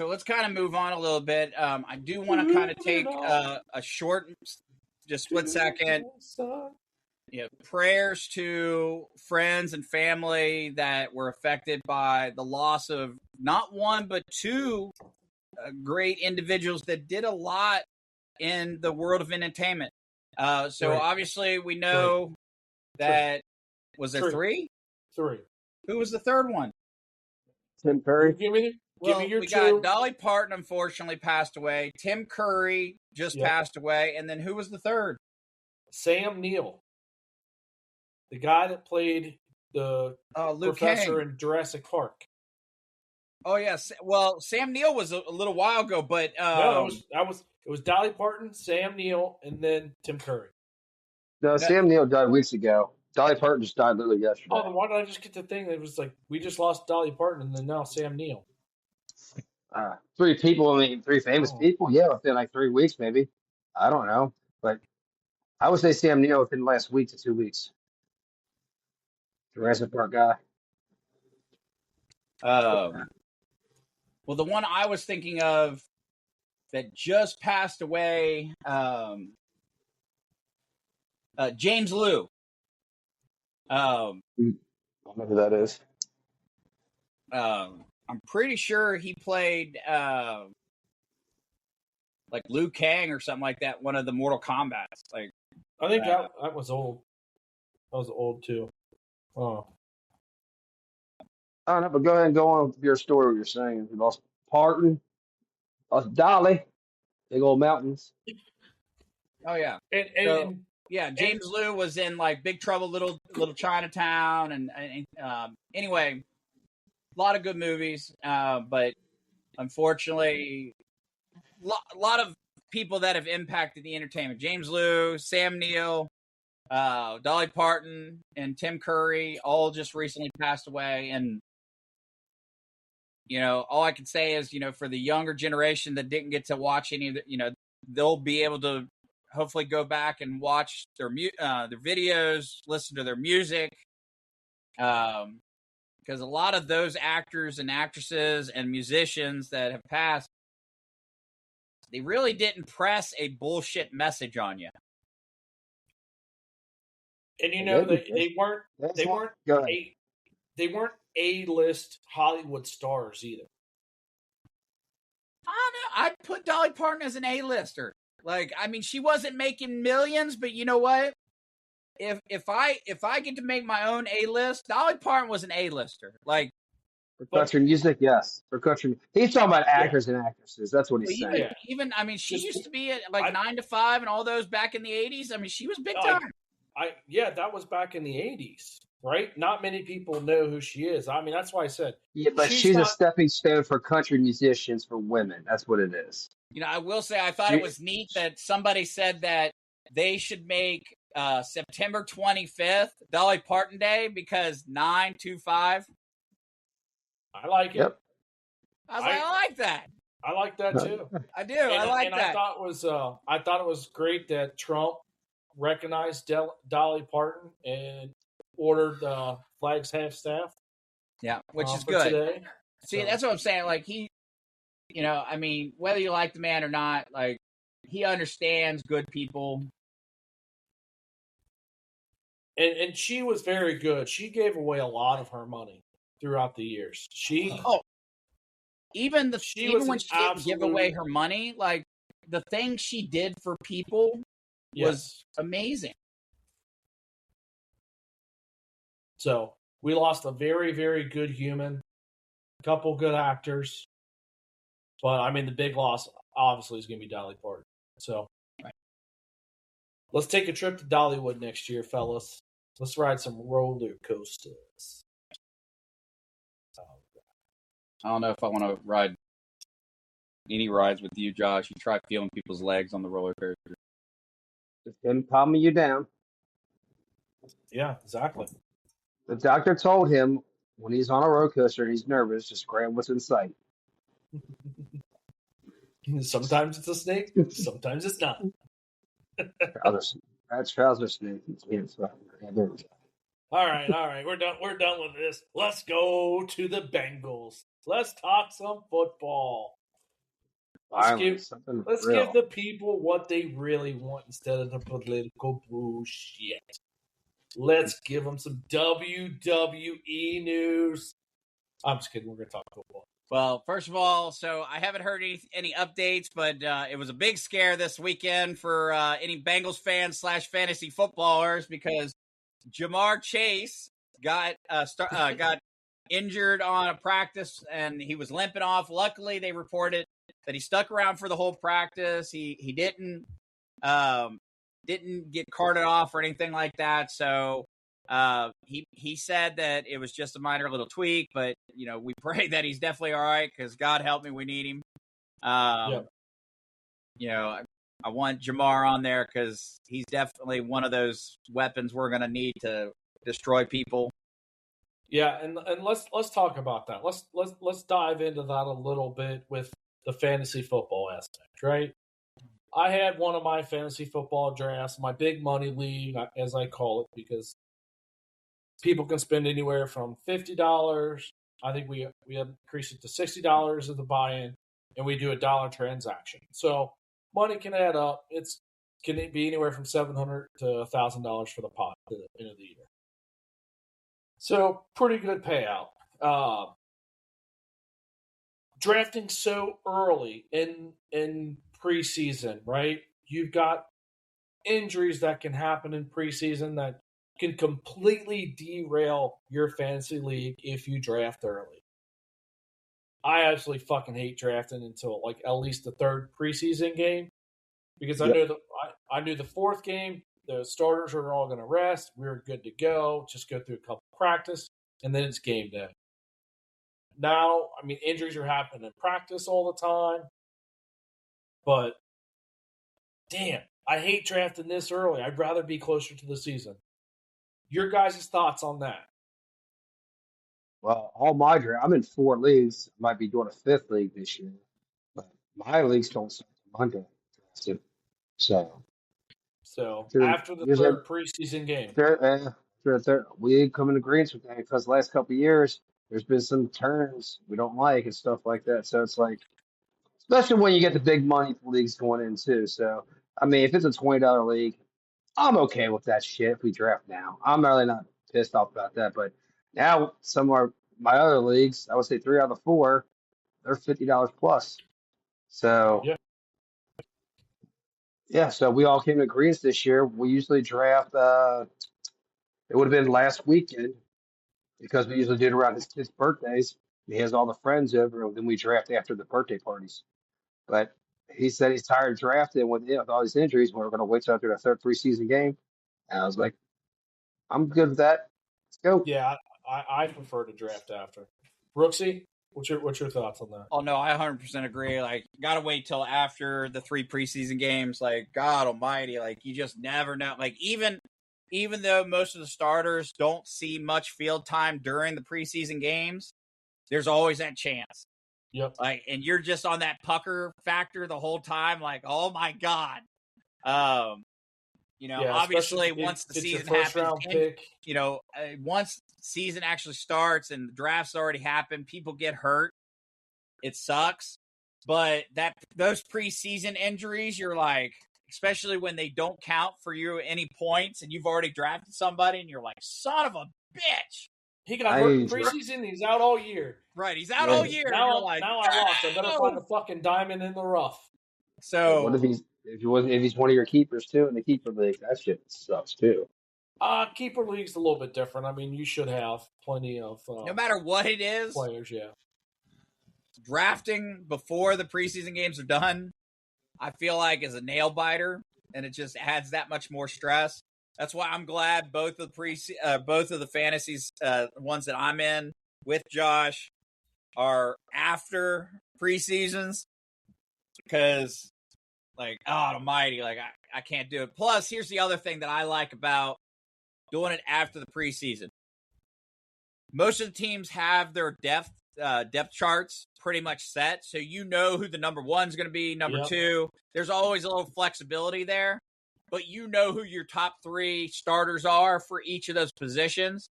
let's kind of move on a little bit. I do want to kind of take a short, just split second. Prayers to friends and family that were affected by the loss of not one but two great individuals that did a lot in the world of entertainment. Obviously we know that was there three? Three. Who was the third one? Tim Curry. Give me your we two. got Dolly Parton, unfortunately, passed away. Tim Curry just passed away. And then who was the third? Sam Neill. The guy that played the professor in Jurassic Park. Oh, yes. Well, Sam Neill was a little while ago, but no, it was Dolly Parton, Sam Neill, and then Tim Curry. No, Sam Neill died weeks ago. Dolly Parton just died literally yesterday. Oh, then why did I just get the thing that was like we just lost Dolly Parton and then now Sam Neill? Three famous people. Yeah, within like 3 weeks, maybe. I don't know, but I would say Sam Neill within the last week to 2 weeks. Jurassic Park guy. Well, the one I was thinking of that just passed away, James Liu. I don't know who that is. I'm pretty sure he played like Liu Kang or something like that. One of the Mortal Kombats. Like, I think that was old. That was old too. Oh. I don't know, but go ahead and go on with your story. What you're saying? We lost Parton, lost Dolly, big old mountains. Oh yeah, James Liu was in like Big Trouble, Little Chinatown, and anyway, a lot of good movies, but unfortunately, a lot of people that have impacted the entertainment. James Liu, Sam Neill, Dolly Parton, and Tim Curry all just recently passed away, and all I can say is, for the younger generation that didn't get to watch any of the, they'll be able to hopefully go back and watch their videos, listen to their music, because a lot of those actors and actresses and musicians that have passed, they really didn't press a bullshit message on you. And they weren't A-list Hollywood stars either. I don't know. I'd put Dolly Parton as an A-lister. Like, I mean, she wasn't making millions, but you know what? If I get to make my own A-list, Dolly Parton was an A-lister. Like, for country music, yes. For country, he's talking about actors and actresses. That's what he's saying. Even I mean, she used to be at like 9 to 5 and all those back in the 80s. I mean, she was big time. That was back in the 80s, right? Not many people know who she is. I mean, that's why I said. Yeah, but she's a stepping stone for country musicians for women. That's what it is. I will say I thought it was neat that somebody said that they should make September 25th Dolly Parton Day because 9/25. I like it. Yep. I like that. I like that too. I do. I like that. I thought it was great that Trump recognized Dolly Parton and ordered flags half-staff. Yeah, which is good. Today. See, that's what I'm saying. Like I mean, whether you like the man or not, like he understands good people. And she was very good. She gave away a lot of her money throughout the years. Even when she didn't give away her money, like the thing she did for people was amazing. So we lost a very, very good human, a couple good actors, but I mean the big loss obviously is going to be Dolly Parton. So let's take a trip to Dollywood next year, fellas. Let's ride some roller coasters. I don't know if I want to ride any rides with you, Josh. You try feeling people's legs on the roller coaster. Just him calming you down. Yeah, exactly. The doctor told him when he's on a roller coaster and he's nervous, just grab what's in sight. Sometimes it's a snake, sometimes it's not. Trouser snake. All right. We're done with this. Let's go to the Bengals. Let's talk some football. Let's give the people what they really want instead of the political bullshit. Let's give them some WWE news. I'm just kidding. We're going to talk football. Well, first of all, so I haven't heard any updates, but it was a big scare this weekend for any Bengals fans / fantasy footballers because Jamar Chase got injured on a practice and he was limping off. Luckily, they reported that he stuck around for the whole practice. He didn't get carted off or anything like that. So he said that it was just a minor little tweak, but we pray that he's definitely all right because God help me, we need him. I want Jamar on there because he's definitely one of those weapons we're going to need to destroy people. Yeah, and let's talk about that. Let's dive into that a little bit with the fantasy football aspect, right? I had one of my fantasy football drafts, my big money league, as I call it, because people can spend anywhere from $50. I think we have increased it to $60 of the buy-in, and we do a dollar transaction. So money can add up. Can be anywhere from $700 to $1,000 for the pot at the end of the year. So pretty good payout. Drafting so early in preseason, right? You've got injuries that can happen in preseason that can completely derail your fantasy league if you draft early. I absolutely fucking hate drafting until like at least the third preseason game because I knew the fourth game the starters are all going to rest. We're good to go. Just go through a couple practice and then it's game day. Now, I mean, injuries are happening in practice all the time, but damn, I hate drafting this early. I'd rather be closer to the season. Your guys' thoughts on that? Well, I'm in 4 leagues. I might be doing a 5th league this year, but my leagues don't start Monday. So After the third preseason game. We come in agreement with that because the last couple of years, there's been some turns we don't like and stuff like that. So it's like, especially when you get the big money leagues going in too. So, I mean, if it's a $20 league, I'm okay with that shit if we draft now. I'm really not pissed off about that. But now some of my other leagues, I would say 3 out of the 4, they're $50 plus. So yeah, so we all came to agreement this year. We usually draft. It would have been last weekend because we usually do it around his kids' birthdays. He has all the friends over, and then we draft after the birthday parties. But he said he's tired of drafting with all these injuries. We're going to wait till after the third preseason game. And I was like, I'm good with that. Let's go. Yeah, I prefer to draft after. Brooksy, what's your thoughts on that? Oh no, I 100% agree. Like, gotta wait till after the 3 preseason games. Like, God Almighty, like you just never know. Like even though most of the starters don't see much field time during the preseason games, there's always that chance. Yep. Like, and you're just on that pucker factor the whole time. Like, oh my God. Obviously once the season happens, once season actually starts and the draft's already happened, people get hurt. It sucks. But those preseason injuries, you're like, especially when they don't count for you any points and you've already drafted somebody and you're like, son of a bitch. He got hurt in preseason. He's out all year. Right. He's out all year. Now I lost. I better find a fucking diamond in the rough. So what if he's one of your keepers too in the keeper league? That shit sucks too. Keeper league's a little bit different. I mean, you should have plenty of no matter what it is, players. Yeah. Drafting before the preseason games are done, I feel like is a nail biter, and it just adds that much more stress. That's why I'm glad both of the fantasies ones that I'm in with Josh are after preseasons because, like, God Almighty, like I can't do it. Plus, here's the other thing that I like about doing it after the preseason. Most of the teams have their depth charts pretty much set, so you know who the number 1's going to be, number 2. There's always a little flexibility there, but you know who your top 3 starters are for each of those positions.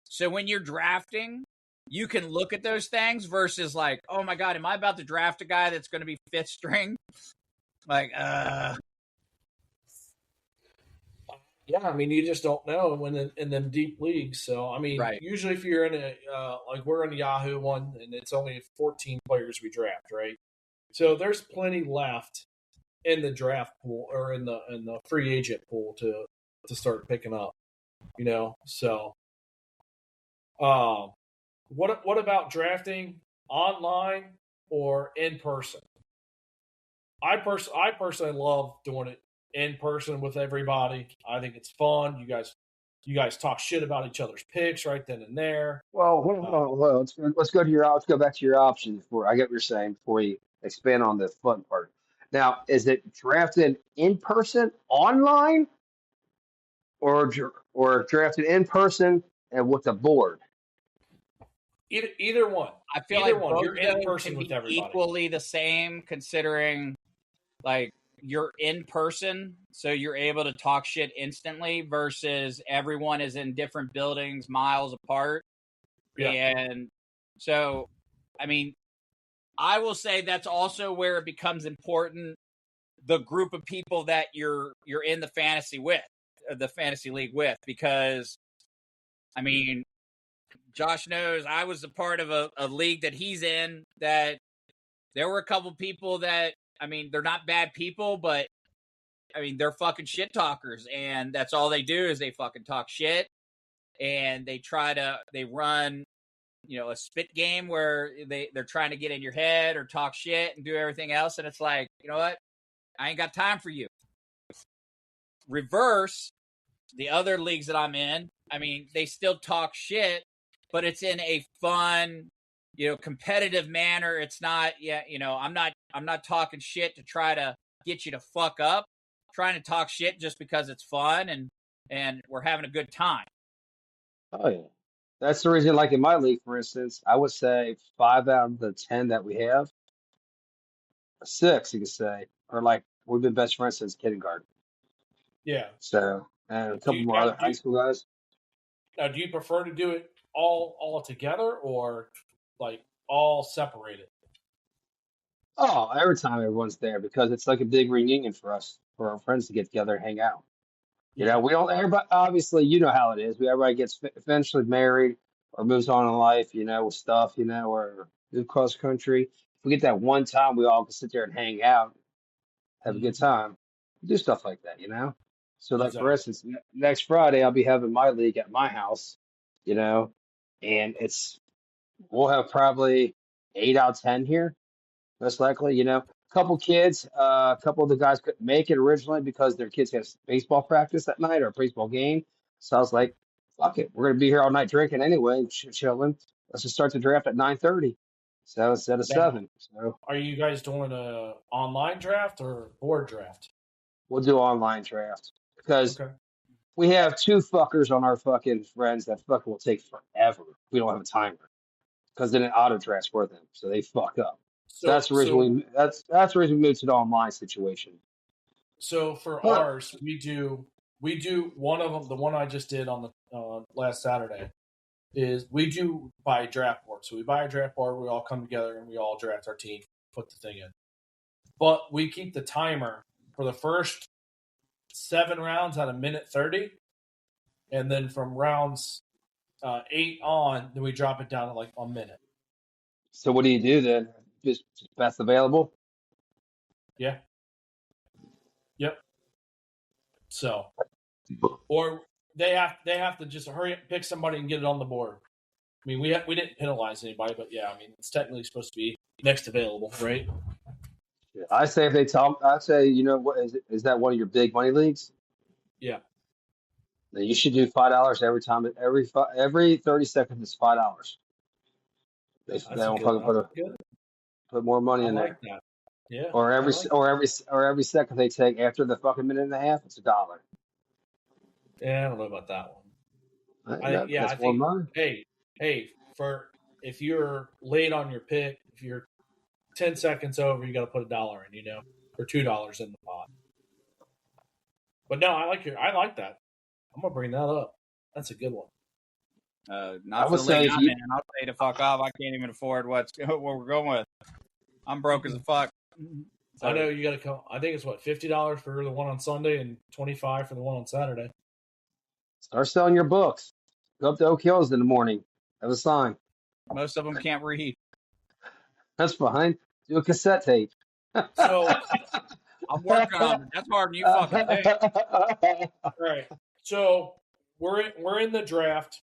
So when you're drafting, you can look at those things versus like, oh my God, am I about to draft a guy that's going to be 5th string? Like, Yeah, I mean, you just don't know when in them deep leagues. So, I mean, Usually if you're in like we're in the Yahoo one, and it's only 14 players we draft, right? So there's plenty left in the draft pool or in the free agent pool to start picking up, So, What about drafting online or in person? I personally love doing it in person with everybody. I think it's fun. You guys talk shit about each other's picks right then and there. Well, let's go back to your options before I get what you're saying before you expand on the fun part. Now, is it drafted in person online or drafted in person and with the board? Either one. I feel either like one. both You're of in those person can with be everybody. equally the same, considering like you're in person, so you're able to talk shit instantly versus everyone is in different buildings miles apart. Yeah. And so, I mean, I will say that's also where it becomes important, the group of people that you're in the fantasy league with, because I mean, Josh knows I was a part of a league that he's in that there were a couple people that, I mean, they're not bad people, but I mean, they're fucking shit talkers, and that's all they do is they fucking talk shit, and they run, a spit game where they're trying to get in your head or talk shit and do everything else, and it's like, you know what? I ain't got time for you. Reverse, the other leagues that I'm in, I mean, they still talk shit, but it's in a fun, competitive manner. It's not, I'm not talking shit to try to get you to fuck up. I'm trying to talk shit just because it's fun and we're having a good time. Oh yeah, that's the reason. Like in my league, for instance, I would say 5 out of the 10 that we have, 6, you could say, are like we've been best friends since kindergarten. Yeah. So, and a couple more other high school guys. Now, do you prefer to do it all together or like all separated? Oh, every time everyone's there because it's like a big reunion for us, for our friends to get together and hang out. We don't, everybody, obviously, you know how it is. Everybody gets eventually married or moves on in life, with stuff, or move cross country. If we get that one time, we all can sit there and hang out, have a good time, do stuff like that. So, like, for instance, next Friday, I'll be having my league at my house, and we'll have probably 8 out of 10 here, most likely, a couple kids, a couple of the guys couldn't make it originally because their kids have baseball practice that night or a baseball game. So I was like, fuck it. We're going to be here all night drinking anyway, chilling. Let's just start the draft at 9:30. So instead of 7. So are you guys doing a online draft or board draft? We'll do online draft because we have 2 fuckers on our fucking friends that fucking will take forever. We don't have a timer because then it auto drafts for them. So they fuck up. So that's the reason that's the reason we moved to the online situation. So for ours, we do one of them. The one I just did on the last Saturday is we do buy a draft board. So we buy a draft board. We all come together and we all draft our team, put the thing in. But we keep the timer for the first 7 rounds at 1:30, and then from rounds 8 on, then we drop it down to like 1 minute. So what do you do then? Just best available? Yeah. Yep. So, or they have to just hurry up, pick somebody and get it on the board. I mean, we didn't penalize anybody, but yeah, I mean, it's technically supposed to be next available, right? Yeah. I say if they talk, I say, what is that one of your big money leagues? Yeah. Then you should do $5 every time. Every 30 seconds is $5. They don't fucking put more money in there. That. Yeah. Or every second they take after the fucking minute and a half, it's $1. Yeah, I don't know about that one. I think money. Hey, for if you're late on your pick, if you're 10 seconds over, you got to put $1 in, or $2 in the pot. But no, I like that. I'm gonna bring that up. That's a good one. Not for the league I'm in. I'll say to fuck off. I can't even afford what we're going with. I'm broke as a fuck. So, I know you got to come. I think it's $50 for the one on Sunday and $25 for the one on Saturday. Start selling your books. Go up to Oak Hills in the morning. Have a sign. Most of them can't read. That's fine. Do a cassette tape. So I'm working on it. That's harder than you fucking think. Right. So we're in the draft.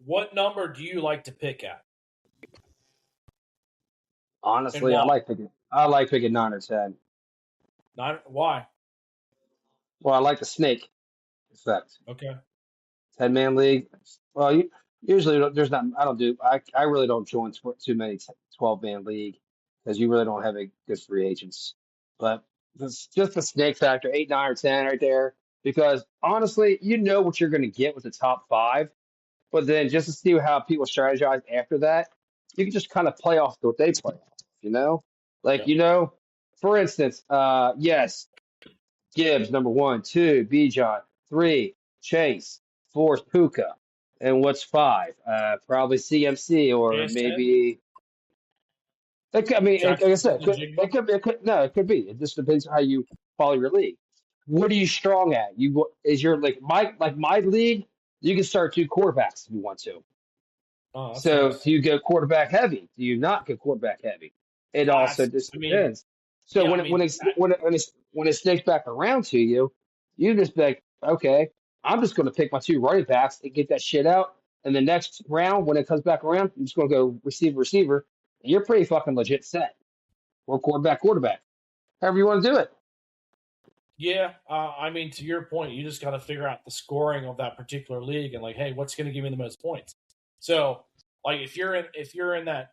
What number do you like to pick at? Honestly, I like picking 9 or 10. Why? Well, I like the snake effect. Okay. 10-man league. Well, usually there's not. I don't do. I really don't join too many 12-man league because you really don't have a good free agents. But it's just the snake factor, 8, 9, or 10 right there. Because honestly, you know what you're going to get with the top 5. But then just to see how people strategize after that, you can just kind of play off what they play off. You know, like for instance, yes, Gibbs number 1, 2, Bijan 3, Chase 4, Puka, and what's 5? Probably CMC or maybe. I mean, like I said, it could be. It just depends on how you follow your league. What are you strong at? My league? You can start 2 quarterbacks if you want to. Oh, So nice. do you go quarterback heavy? Do you not go quarterback heavy? It also just depends. So when it snakes back around to you, you just be like, okay, I'm just going to pick my 2 running backs and get that shit out. And the next round, when it comes back around, I'm just going to go receiver, and you're pretty fucking legit set. Or quarterback, however you want to do it. Yeah, I mean, to your point, you just got to figure out the scoring of that particular league and like, hey, what's going to give me the most points? So, like, if you're in that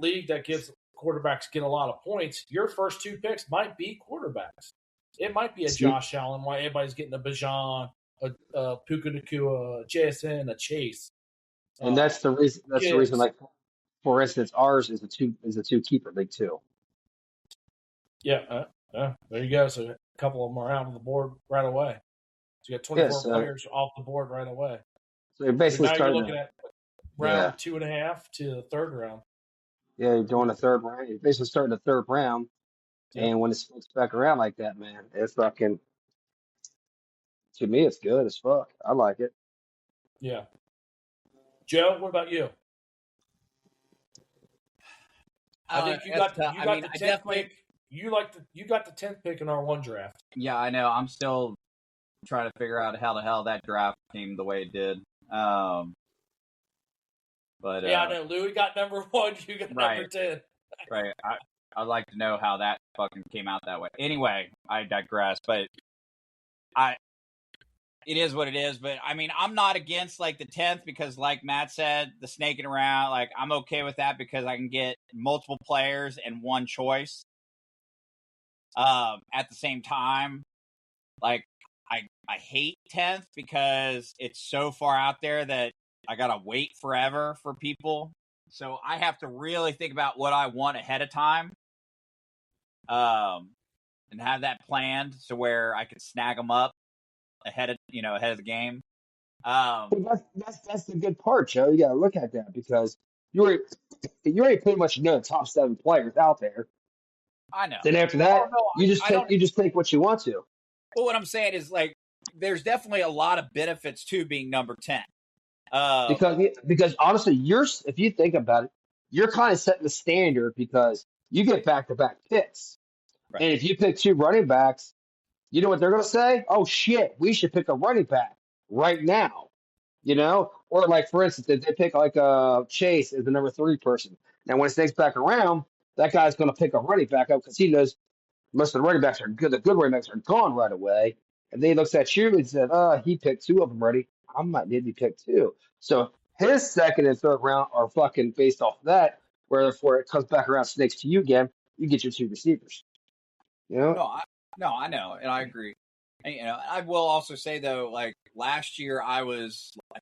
league that gives quarterbacks get a lot of points, your first 2 picks might be quarterbacks. It might be a Josh Allen, why everybody's getting a Bijan, a Puka Nacua, a JSN, a Chase. And that's the reason. That's the reason. Like, for instance, ours is a 2 keeper league too. Yeah, there you go. So a couple of them are out on the board right away. So you got 24 players off the board right away. So you're basically now you're looking at round 2.5 to the 3rd round. Yeah, you're doing the 3rd round. You're basically starting the 3rd round. Yep. And when it swings back around like that, man, it's fucking, to me, it's good as fuck. I like it. Yeah. Joe, what about you? I think you got the 10th pick. You got the 10th pick in our 1 draft. Yeah, I know. I'm still trying to figure out how the hell that draft came the way it did. But I know. Louis got number 1. You got number 10. Right. I'd like to know how that fucking came out that way. Anyway, I digress. But it is what it is. But I mean, I'm not against like the 10th because, like Matt said, the snaking around. Like, I'm okay with that because I can get multiple players and 1 choice. At the same time, like I hate 10th because it's so far out there that I gotta wait forever for people. So I have to really think about what I want ahead of time, and have that planned so where I can snag them up ahead of the game. That's the good part, Joe. You gotta look at that because you already pretty much know the top 7 players out there. I know. Then after that, you just take what you want to. Well, what I'm saying is, like, there's definitely a lot of benefits to being number 10. Because honestly, if you think about it, you're kind of setting the standard because you get back-to-back picks. Right. And if you pick 2 running backs, you know what they're going to say? Oh, shit, we should pick a running back right now. Or like, for instance, if they pick like Chase as the number 3 person. Now, when it snakes back around, that guy's going to pick a running back up because he knows most of the running backs are good. The good running backs are gone right away. And then he looks at you and said, he picked 2 of them already. I might need to pick 2. So his 2nd and 3rd round are fucking based off of that, where before it comes back around, snakes to you again, you get your 2 receivers. No, I know, and I agree. And, I will also say, though, like, last year I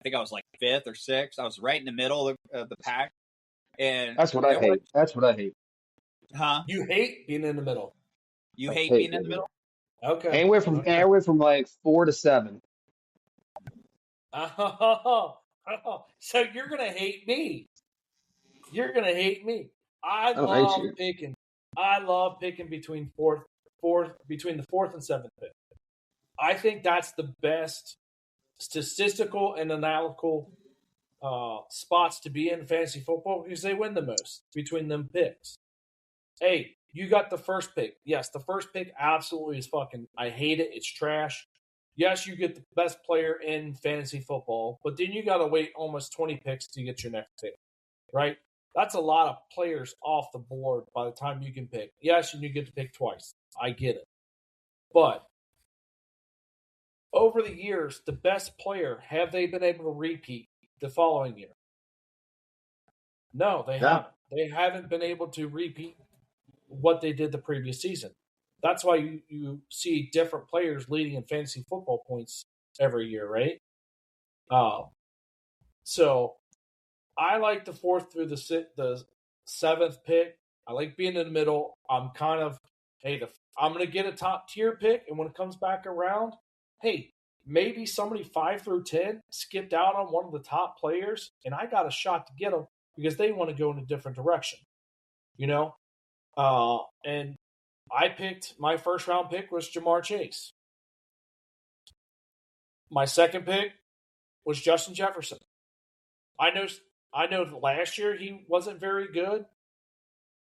think I was like 5th or 6th. I was right in the middle of the pack. And that's what I hate. That's what I hate. Huh? You hate being in the middle. You hate being in the middle? Okay. Anywhere from like 4 to 7. Oh, so you're gonna hate me. You're gonna hate me. I love picking between the 4th and 7th pick. I think that's the best statistical and analytical spots to be in fantasy football because they win the most between them picks. Hey, you got the 1st pick. Yes, the 1st pick absolutely is fucking. I hate it. It's trash. yes, you get the best player in fantasy football, but then you got to wait almost 20 picks to get your next pick, right? That's a lot of players off the board by the time you can pick. Yes, you get to pick twice. I get it. But over the years, the best player, have they been able to repeat the following year? No, they haven't. They haven't been able to repeat what they did the previous season. That's why you see different players leading in fantasy football points every year, right? So I like the 4th through the 7th pick. I like being in the middle. I'm kind of, I'm going to get a top tier pick, and when it comes back around, hey, maybe somebody 5 through 10 skipped out on one of the top players, and I got a shot to get them because they want to go in a different direction, you know? And I picked, my first round pick was Jamar Chase. My second pick was Justin Jefferson. I know last year he wasn't very good,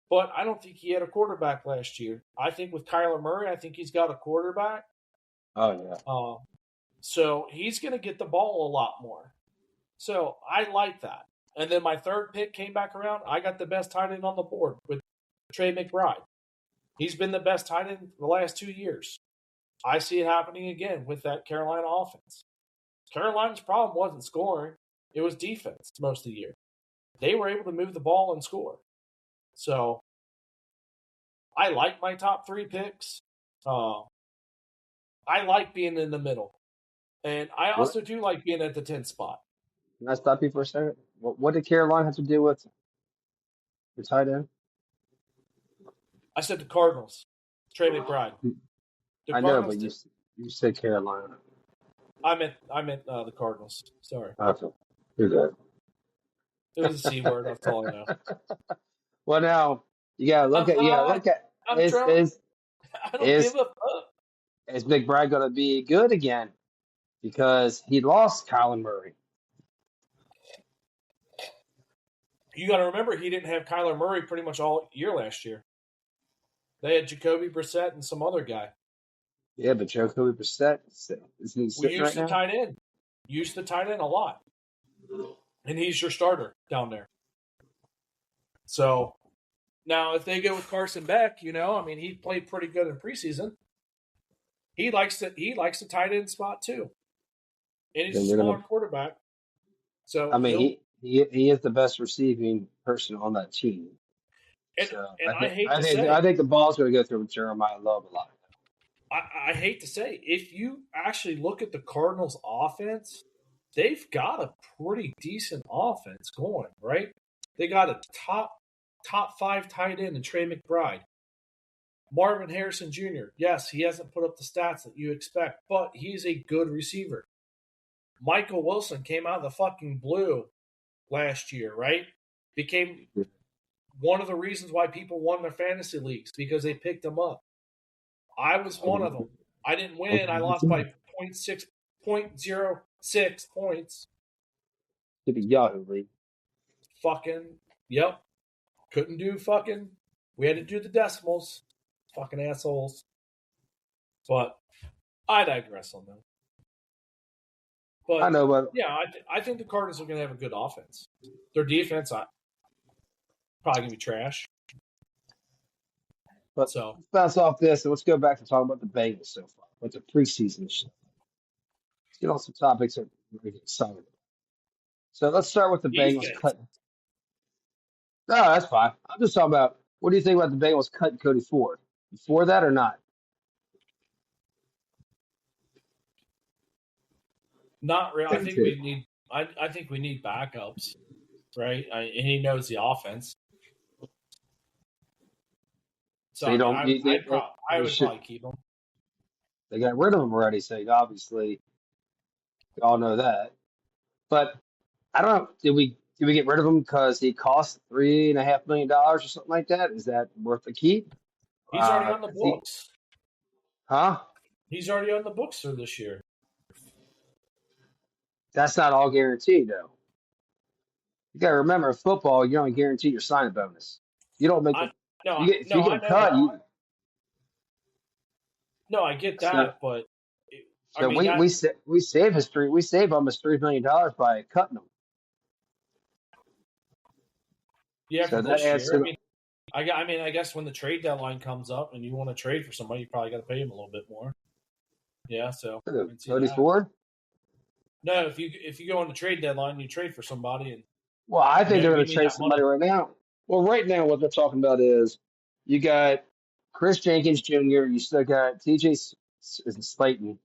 but I don't think he had a quarterback last year. I think with Kyler Murray, I think he's got a quarterback. Oh, yeah. So he's going to get the ball a lot more. So I like that. And then my third pick came back around. I got the best tight end on the board with Trey McBride. He's been the best tight end the last 2 years. I see it happening again with that Carolina offense. Carolina's problem wasn't scoring. It was defense most of the year. They were able to move the ball and score. So I like my top 3 picks. I like being in the middle. And I also do like being at the 10th spot. Can I stop you for a second? What did Carolina have to do with the tight end? I said the Cardinals. Trey McBride. I know, but you said Carolina. I meant the Cardinals. Sorry. Okay. You're good. It was a C word. That's all I know. Well, now you gotta look at. I'm drunk. I don't give a fuck. Is McBride gonna be good again? Because he lost Kyler Murray. You got to remember, he didn't have Kyler Murray pretty much all year last year. They had Jacoby Brissett and some other guy. Yeah, but Jacoby Brissett isn't he sitting right now? Tight end. Use the tight end a lot. And he's your starter down there. So now if they go with Carson Beck, he played pretty good in preseason. He likes the tight end spot too. And he's a smaller quarterback. So he is the best receiving person on that team. I think the ball's going to go through Jeremiah Love a lot. I hate to say, if you actually look at the Cardinals' offense, they've got a pretty decent offense going, right? They got a top 5 tight end in Trey McBride. Marvin Harrison Jr., yes, he hasn't put up the stats that you expect, but he's a good receiver. Michael Wilson came out of the fucking blue last year, right? Became one of the reasons why people won their fantasy leagues, because they picked him up. I was one of them. I didn't win. I lost by 0.06 points. To the Yahoo League. Yep. Couldn't do we had to do the decimals. Fucking assholes. But I digress on that. But I know, but yeah, I think the Cardinals are going to have a good offense. Their defense, probably going to be trash. But let's bounce off this and let's go back to talking about the Bengals so far. What's the preseason shit? Let's get on some topics that we're excited about. So let's start with the Bengals cutting. No, that's fine. I'm just talking about, what do you think about the Bengals cutting Cody Ford? Before that or not? Not really. I think we need backups, right? And he knows the offense. So I would probably keep him. They got rid of him already, so obviously we all know that. But I don't know. Did we get rid of him because he cost $3.5 million or something like that? Is that worth the keep? He's already on the books. Huh? He's already on the books for this year. That's not all guaranteed, though. You got to remember, in football, you don't guarantee your signing bonus. You don't make if you get cut. No, I get that, but So we saved history. We saved almost $3 million by cutting them. Yeah, So for that this adds year. to I mean, I guess when the trade deadline comes up and you want to trade for somebody, you probably got to pay them a little bit more. Yeah, so I can see Cody that. Ford. No, if you go on the trade deadline, you trade for somebody, and Well, I think they're you going to need trade that somebody money. right now. Well, right now, what they're talking about is you got Chris Jenkins Jr. You still got TJ Slayton.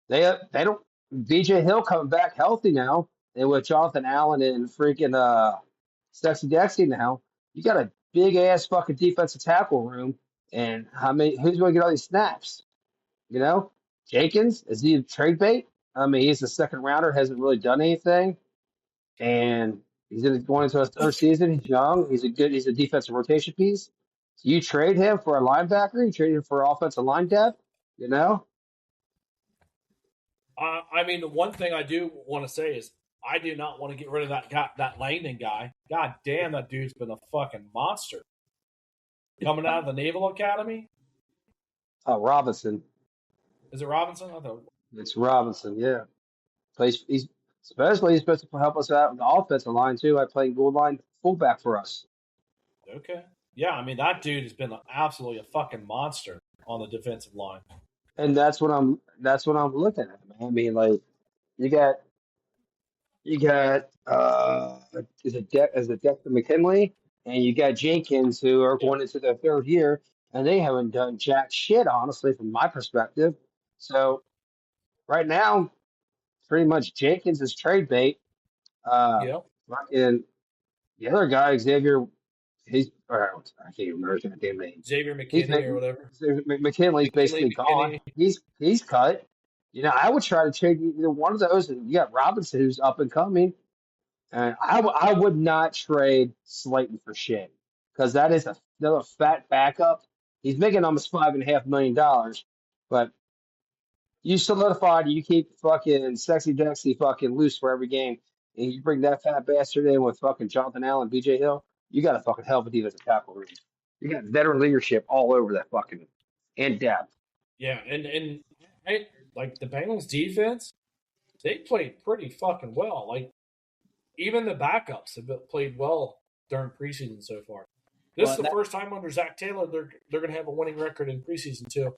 They don't BJ Hill coming back healthy now, and with Jonathan Allen and freaking Sexy Dexy now, you got a big ass fucking defensive tackle room. And who's going to get all these snaps? You know, Jenkins, is he a trade bait? I mean, he's a second rounder, hasn't really done anything, and he's going into his third season. He's young. He's a defensive rotation piece. So you trade him for a linebacker. You trade him for offensive line depth. You know, I mean, the one thing I do want to say is I do not want to get rid of that Langdon guy. God damn, that dude's been a fucking monster. Coming out of the Naval Academy. Robinson. Is it Robinson? I thought It's Robinson. Yeah, he's supposed to help us out with the offensive line too by playing goal line fullback for us. okay. Yeah, I mean that dude has been absolutely a fucking monster on the defensive line. And that's what I'm looking at, man. I mean, like you got is it Dexter McKinley, and you got Jenkins who are going into their third year, and they haven't done jack shit, honestly, from my perspective. So right now, pretty much Jenkins is trade bait. Yeah. And the other guy, Xavier, I can't even remember his damn name. Xavier McKinney or whatever. McKinley's basically gone. He's cut. You know, I would try to trade either one of those. And you got Robinson, who's up and coming. And I would not trade Slayton for shit because that is another fat backup. He's making almost $5.5 million, but you solidified. You keep fucking Sexy Dexy fucking loose for every game, and you bring that fat bastard in with fucking Jonathan Allen, BJ Hill. You got a fucking hell of a defensive tackle room. You got veteran leadership all over that fucking in depth. Yeah, and like the Bengals defense, they played pretty fucking well. Like even the backups have played well during preseason so far. This is the first time under Zach Taylor they're going to have a winning record in preseason too.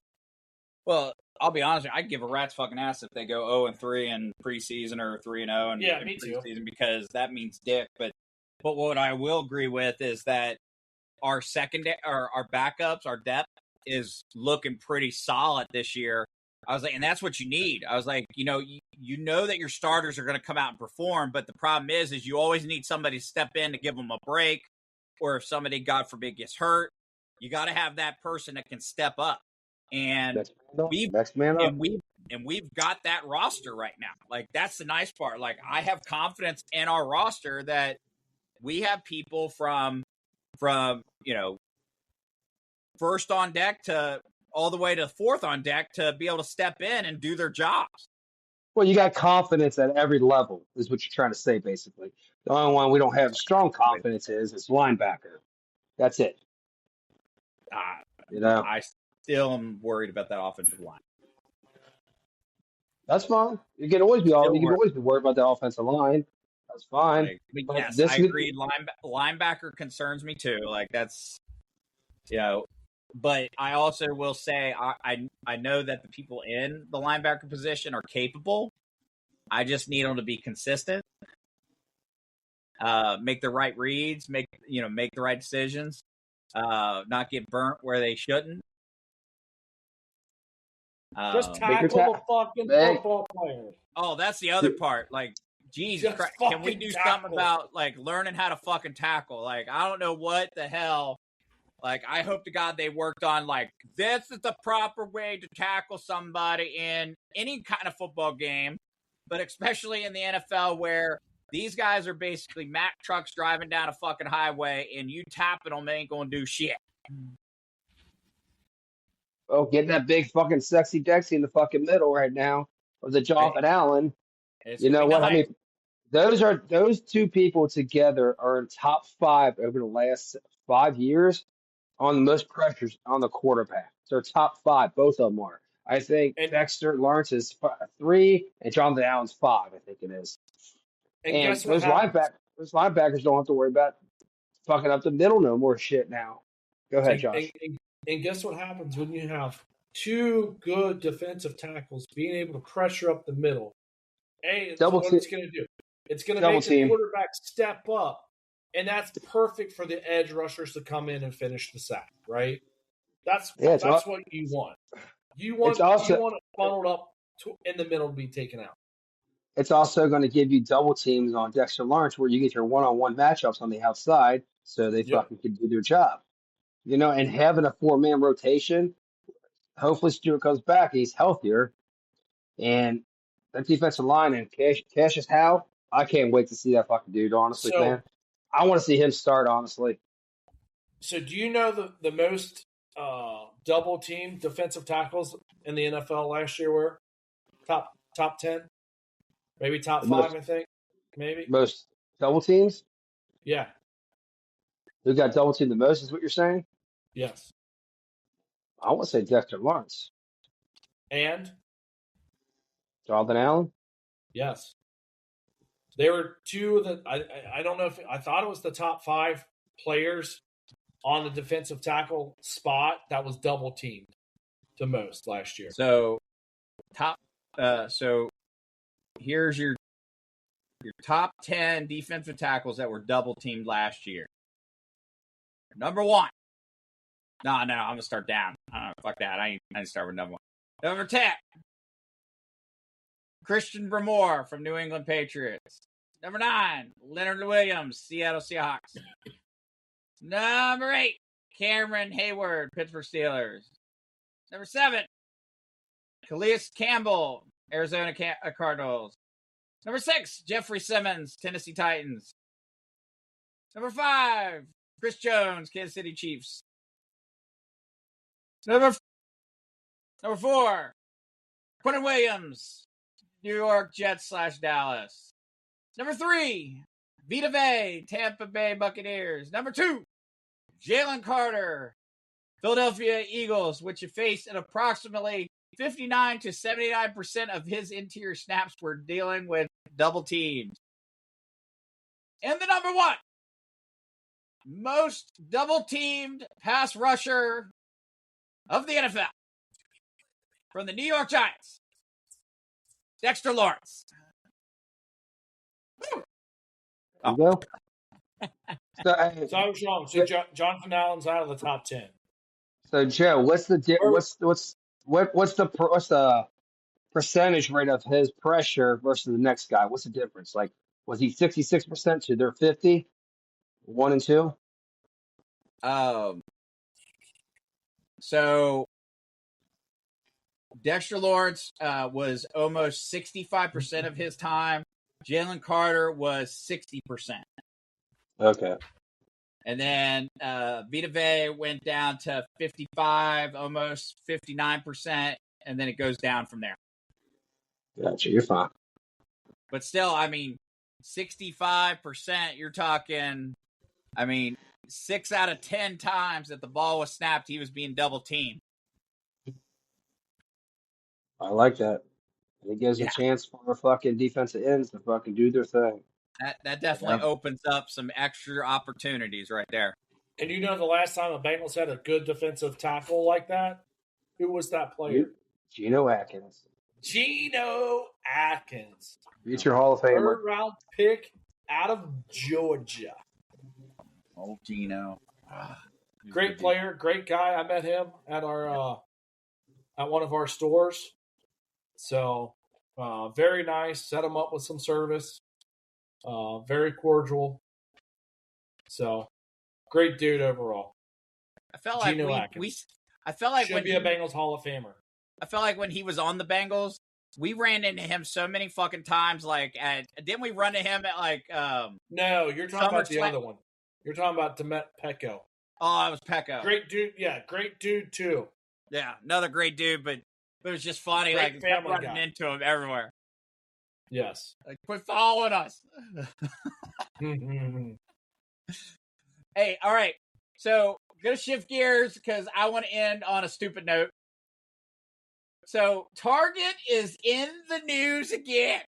Well, I'll be honest, I'd give a rat's fucking ass if they go 0-3 in preseason or 3-0 in preseason because that means dick. But what I will agree with is that our our backups, our depth is looking pretty solid this year. I was like, and that's what you need. I was like, you know that your starters are going to come out and perform, but the problem is you always need somebody to step in to give them a break, or if somebody, God forbid, gets hurt, you got to have that person that can step up. And we've got that roster right now. Like that's the nice part. Like I have confidence in our roster that we have people from first on deck to all the way to fourth on deck to be able to step in and do their jobs. Well, you got confidence at every level, is what you're trying to say, basically. The only one we don't have strong confidence is linebacker. That's it. I still am worried about that offensive line. That's fine. You can always be worried about the offensive line. That's fine. Yes, I agree. Linebacker concerns me too. Like that's, but I also will say I know that the people in the linebacker position are capable. I just need them to be consistent, make the right reads, make the right decisions, not get burnt where they shouldn't. Just tackle the fucking football players. Oh, that's the other part. Like, Jesus Christ, can we do something about like learning how to fucking tackle? Like, I don't know what the hell. Like, I hope to God they worked on like this is the proper way to tackle somebody in any kind of football game, but especially in the NFL where these guys are basically Mack trucks driving down a fucking highway and you tapping them ain't gonna do shit. Oh, getting that big fucking Sexy Dexy in the fucking middle right now of the Jonathan Allen. You know what? Nice. I mean, those two people together are in top 5 over the last 5 years on the most pressures on the quarterback. They're top 5, both of them are. I think And Dexter Lawrence is 3, and Jonathan Allen's 5. I think it is. and And guess what happens? those linebackers don't have to worry about fucking up the middle no more shit now. Go ahead, And, Josh. and guess what happens when you have two good defensive tackles being able to pressure up the middle? It's what it's going to do. It's going to Double make the team. quarterback step up, and that's perfect for the edge rushers to come in and finish the sack. Right? That's what you want. You want it funneled up in the middle to be taken out. It's also going to give you double teams on Dexter Lawrence where you get your one-on-one matchups on the outside, so they fucking can do their job. You know, and having a 4-man rotation, hopefully Stewart comes back, he's healthier, and that defensive line and Cassius Howe, I can't wait to see that fucking dude, honestly, man. I want to see him start, honestly. So do you know the most double team defensive tackles in the NFL last year were? Top 10? Maybe top 5, I think. Maybe. Most double teams? Yeah. Who got double teamed the most is what you're saying? Yes. I want to say Dexter Lawrence. And? Jonathan Allen? Yes. They were two of the I don't know if I thought it was the top 5 players on the defensive tackle spot that was double teamed the most last year. So here's your top 10 defensive tackles that were double teamed last year. Number 1. No, I'm gonna start down. Fuck that. I didn't start with number 1. Number 10. Christian Bramore from New England Patriots. Number 9. Leonard Williams, Seattle Seahawks. Number 8. Cameron Hayward, Pittsburgh Steelers. Number 7. Calais Campbell, Arizona Cardinals. Number 6. Jeffrey Simmons, Tennessee Titans. Number 5. Chris Jones, Kansas City Chiefs. Number 4. Quentin Williams, New York Jets / Dallas. Number 3. Vita Vea, Tampa Bay Buccaneers. Number 2. Jalen Carter, Philadelphia Eagles, which have faced an approximately 59 to 79% of his interior snaps were dealing with double teams. And the number 1 most double teamed pass rusher of the NFL from the New York Giants, Dexter Lawrence. There you go. So I was wrong. So Jonathan Allen's out of the top 10. So Joe, what's the percentage rate of his pressure versus the next guy? What's the difference? Like, was he 66% to their 50? 1 and 2? So Dexter Lawrence was almost 65% of his time. Jalen Carter was 60%. Okay. And then Vita Vea went down to 55, almost 59%, and then it goes down from there. Gotcha, you're fine. But still, 65%, you're talking, 6 out of 10 times that the ball was snapped, he was being double teamed. I like that. It gives a chance for fucking defensive ends to fucking do their thing. That definitely opens up some extra opportunities right there. And you know the last time the Bengals had a good defensive tackle like that? Who was that player? Geno Atkins. Future Hall of Famer. 3rd round pick out of Georgia. Oh, Geno. Great player, great guy. I met him at our at one of our stores. So very nice. Set him up with some service. Very cordial. So great dude overall. I felt like I felt like should be a Bengals Hall of Famer. I felt like when he was on the Bengals, we ran into him so many fucking times. Didn't we run into him at No, you're talking about the other one. You're talking about Demet Pecco. Oh, it was Pecco. Great dude. Yeah, great dude too. Yeah, another great dude, but it was just funny. Great kept running into him everywhere. Yes. Quit following us. Hey, all right. So, gonna shift gears because I want to end on a stupid note. So Target is in the news again.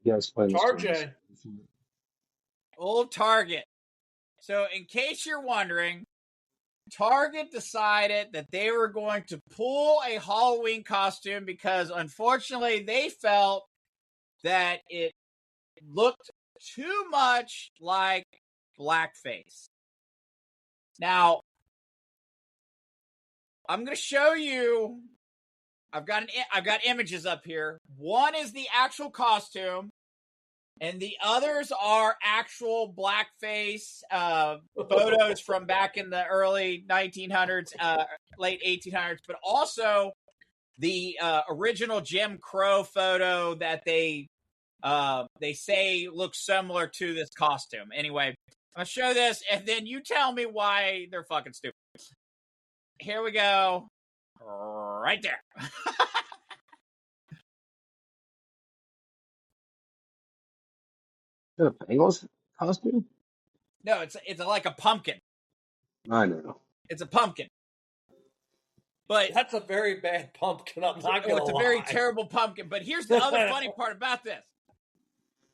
Yeah, explain this to me. Target. Old Target. So in case you're wondering, Target decided that they were going to pull a Halloween costume because unfortunately they felt that it looked too much like blackface. Now, I'm going to show you. I've got images up here. One is the actual costume, and the others are actual blackface photos from back in the early 1900s, late 1800s, but also the original Jim Crow photo that they say looks similar to this costume. Anyway, I'll show this, and then you tell me why they're fucking stupid. Here we go. Right there. Is that a Bengals costume? No, it's like a pumpkin. I know. It's a pumpkin. But that's a very bad pumpkin. I'm not gonna lie. It's a very terrible pumpkin. But here's the other funny part about this.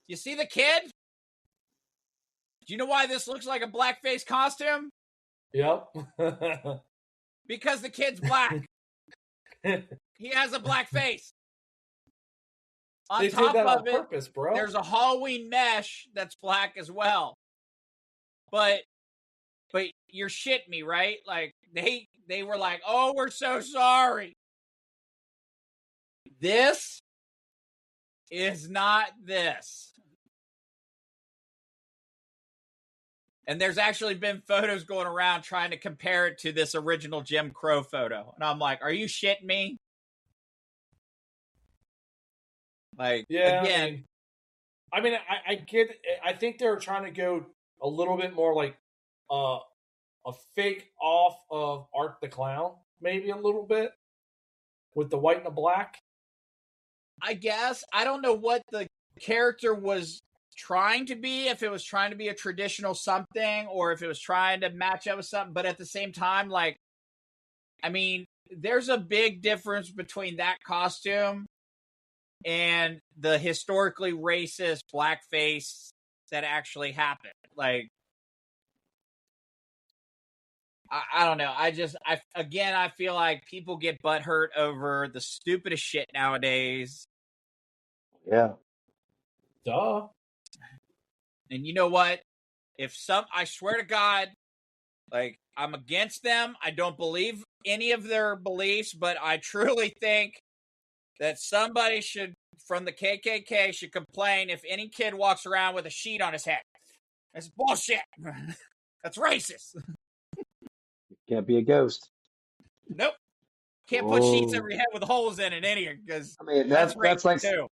You see the kid? Do you know why this looks like a blackface costume? Yep. Because the kid's black. He has a black face. On top of it, purpose, bro. There's a Halloween mesh that's black as well. But you're shitting me, right? Like they were like, "Oh, we're so sorry." This is not this. And there's actually been photos going around trying to compare it to this original Jim Crow photo. And I'm like, are you shitting me? Like, yeah, again. I mean, I get it. I think they're trying to go a little bit more like a fake off of Art the Clown, maybe a little bit, with the white and the black. I guess. I don't know what the character was trying to be, if it was trying to be a traditional something or if it was trying to match up with something, but at the same time, like, I mean, there's a big difference between that costume and the historically racist blackface that actually happened. Like, I don't know. I feel like people get butthurt over the stupidest shit nowadays. Yeah. Duh. And you know what? I swear to God, like, I'm against them. I don't believe any of their beliefs, but I truly think that somebody from the KKK should complain if any kid walks around with a sheet on his head. That's bullshit. That's racist. Can't be a ghost. Nope. Can't put sheets over your head with holes in it anyway, because I mean, that's like too.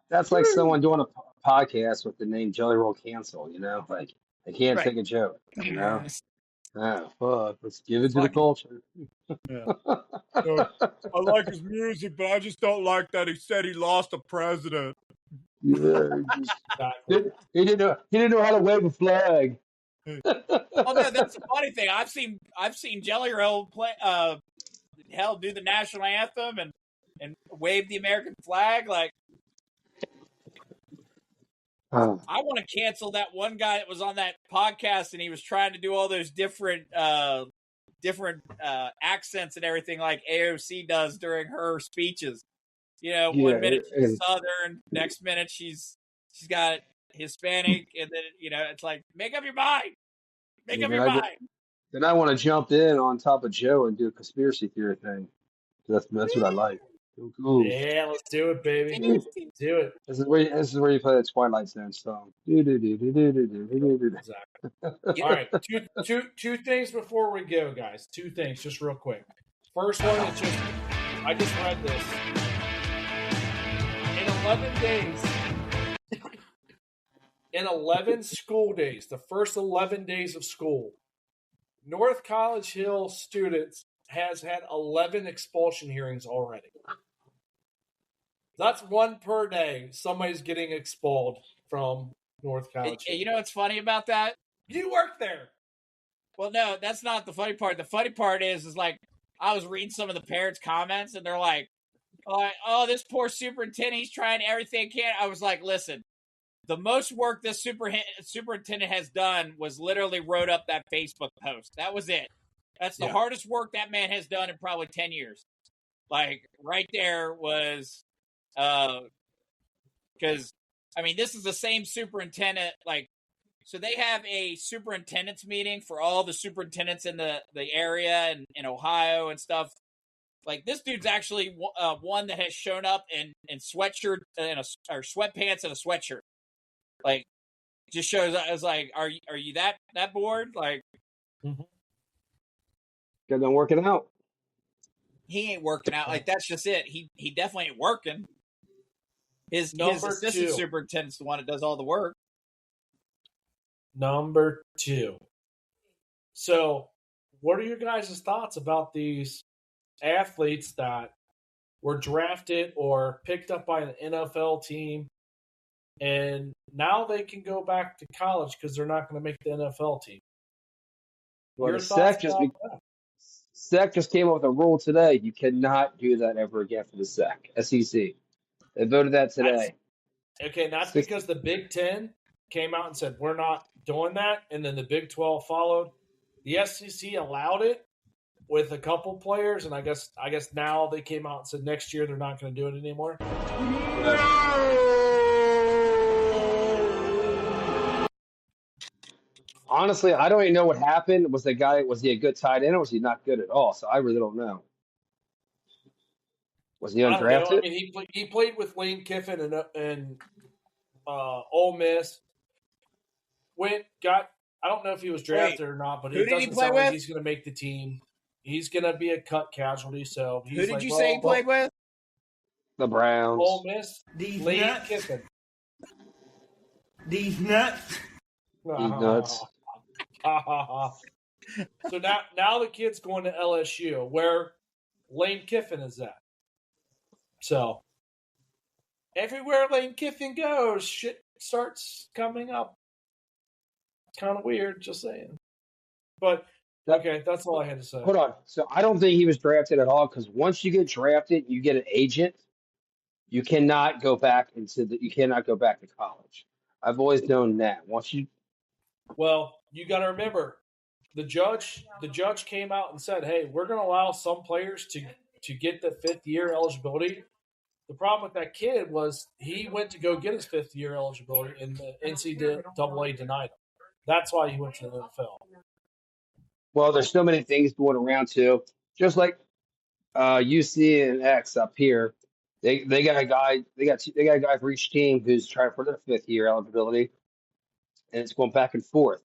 That's like someone doing a podcast with the name Jelly Roll Cancel, you know? Like, they can't take a joke, you know? Oh, fuck. Let's give it to the culture. Yeah. I like his music, but I just don't like that he said he lost a president. Yeah, he didn't know how to wave a flag. Oh no, that's the funny thing. I've seen Jelly Roll play do the national anthem and wave the American flag. Like, I want to cancel that one guy that was on that podcast and he was trying to do all those different accents and everything like AOC does during her speeches. You know, one minute she's Southern, next minute she's got Hispanic, and then, you know, it's like, make up your mind. Make up your mind. Then I want to jump in on top of Joe and do a conspiracy theory thing. That's what I like. Cool. Yeah, let's do it, baby. Do it. This is where you play the Twilight Zone song. Exactly. All right. Two things before we go, guys. Two things, just real quick. First one is I just read this. In 11 days, in 11 school days, the first 11 days of school, North College Hill students has had 11 expulsion hearings already. That's one per day. Somebody's getting expelled from North College. You know what's funny about that? You work there. Well, no, that's not the funny part. The funny part is like, I was reading some of the parents' comments, and they're like, "Oh, this poor superintendent, he's trying everything he can." I was like, "Listen, the most work this superintendent has done was literally wrote up that Facebook post. That was it. That's the hardest work that man has done in probably 10 years. Like, right there was, because, I mean, this is the same superintendent, like, so they have a superintendent's meeting for all the superintendents in the area and in Ohio and stuff. Like, this dude's actually one that has shown up in sweatshirt and or sweatpants and a sweatshirt. Like, just shows. I was like, "Are you that bored?" Like, got done working out. He ain't working out. Like, that's just it. He definitely ain't working. His assistant superintendent's the one that does all the work. Number 2. So, what are your guys' thoughts about these athletes that were drafted or picked up by an NFL team, and now they can go back to college because they're not going to make the NFL team? Well, the SEC just came up with a rule today. You cannot do that ever again for the SEC. They voted that today. That's because the Big Ten came out and said, we're not doing that, and then the Big 12 followed. The SEC allowed it with a couple players, and I guess now they came out and said next year they're not going to do it anymore. Honestly, I don't even know what happened. Was he a good tight end, or was he not good at all? So I really don't know. Was he undrafted? I mean, he played with Lane Kiffin and Ole Miss. I don't know if he was drafted or not, but it doesn't sound like he's going to make the team. He's going to be a cut casualty. So who did you say he played with? The Browns. Ole Miss. Lane Kiffin. These nuts. These nuts. So now the kid's going to LSU, where Lane Kiffin is at. So everywhere Lane Kiffin goes, shit starts coming up. It's kind of weird, just saying. But okay, that's all I had to say. Hold on. So I don't think he was drafted at all, because once you get drafted, you get an agent. You cannot go back to college. I've always known that. Well, you got to remember, the judge came out and said, "Hey, we're going to allow some players to get the 5th year eligibility." The problem with that kid was he went to go get his 5th year eligibility, and the NCAA denied him. That's why he went to the NFL. Well, there's so many things going around too. Just like UC and X up here, they got a guy. They got a guy for each team who's trying for their 5th year eligibility, and it's going back and forth.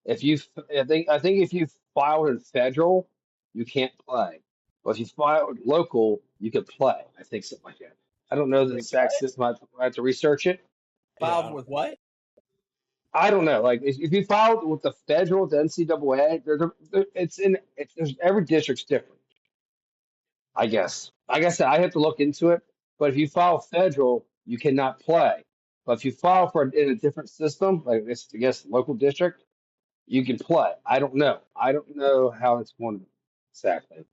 I think if you filed in federal, you can't play. But if you filed local, you could play. I think something like that. I don't know the exact system. I have to research it. Filed with what? I don't know. Like, if you filed with the federal, the NCAA, there's every district's different. I guess. Like I said, I have to look into it. But if you file federal, you cannot play. But if you file in a different system, like this, I guess, local district, you can play. I don't know. I don't know how it's going exactly.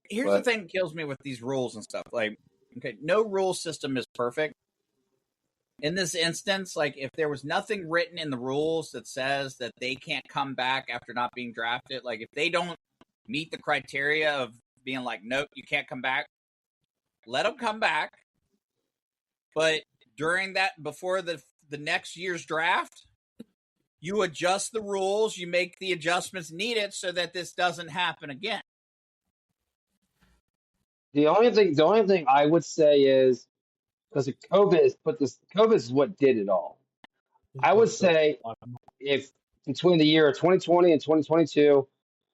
Here's the thing that kills me with these rules and stuff. Like, okay, no rule system is perfect. In this instance, like, if there was nothing written in the rules that says that they can't come back after not being drafted, like, if they don't meet the criteria of being like, nope, you can't come back, let them come back. But during that, before the next year's draft, you adjust the rules, you make the adjustments needed so that this doesn't happen again. The only thing I would say is, because COVID is what did it all. I would say if between the year of 2020 and 2022,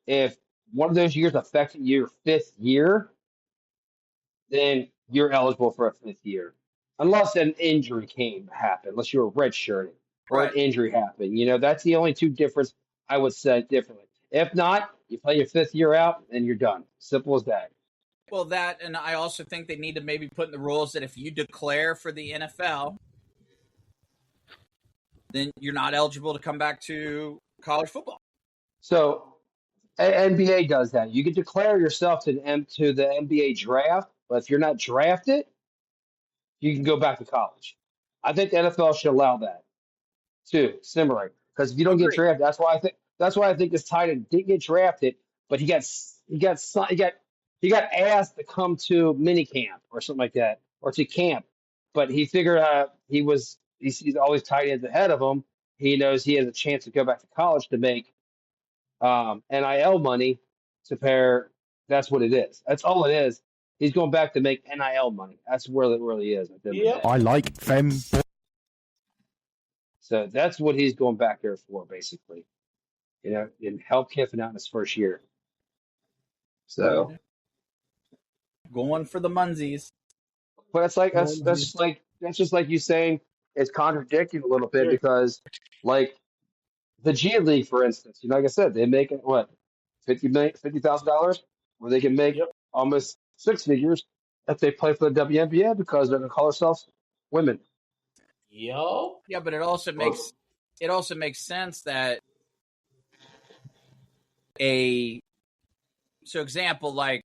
if one of those years affected your 5th year, then you're eligible for a 5th year. Unless an injury happened, unless you were redshirted or an injury happened. That's the only two difference I would say differently. If not, you play your 5th year out and you're done. Simple as that. Well, that, and I also think they need to maybe put in the rules that if you declare for the NFL, then you're not eligible to come back to college football. So NBA does that. You can declare yourself to the NBA draft, but if you're not drafted, you can go back to college. I think the NFL should allow that too, similarly. Because if you don't get Agree. drafted, that's why I think this tight end didn't get drafted, but he got asked to come to minicamp or something like that, or to camp. But he figured he's always tight ends ahead of him. He knows he has a chance to go back to college to make NIL money to pair. That's what it is. That's all it is. He's going back to make NIL money. That's where it really is. At the end of the day. I like them. So that's what he's going back there for, basically. And help Kiffin out in his first year. So, Going for the Munsies. but it's like that's just like you saying it's contradicting a little bit because, like the G League, for instance, like I said, they make what $50,000, where they can make almost six figures if they play for the WNBA because they're going to call themselves women. Yo. Yeah, but it also makes sense that example, like,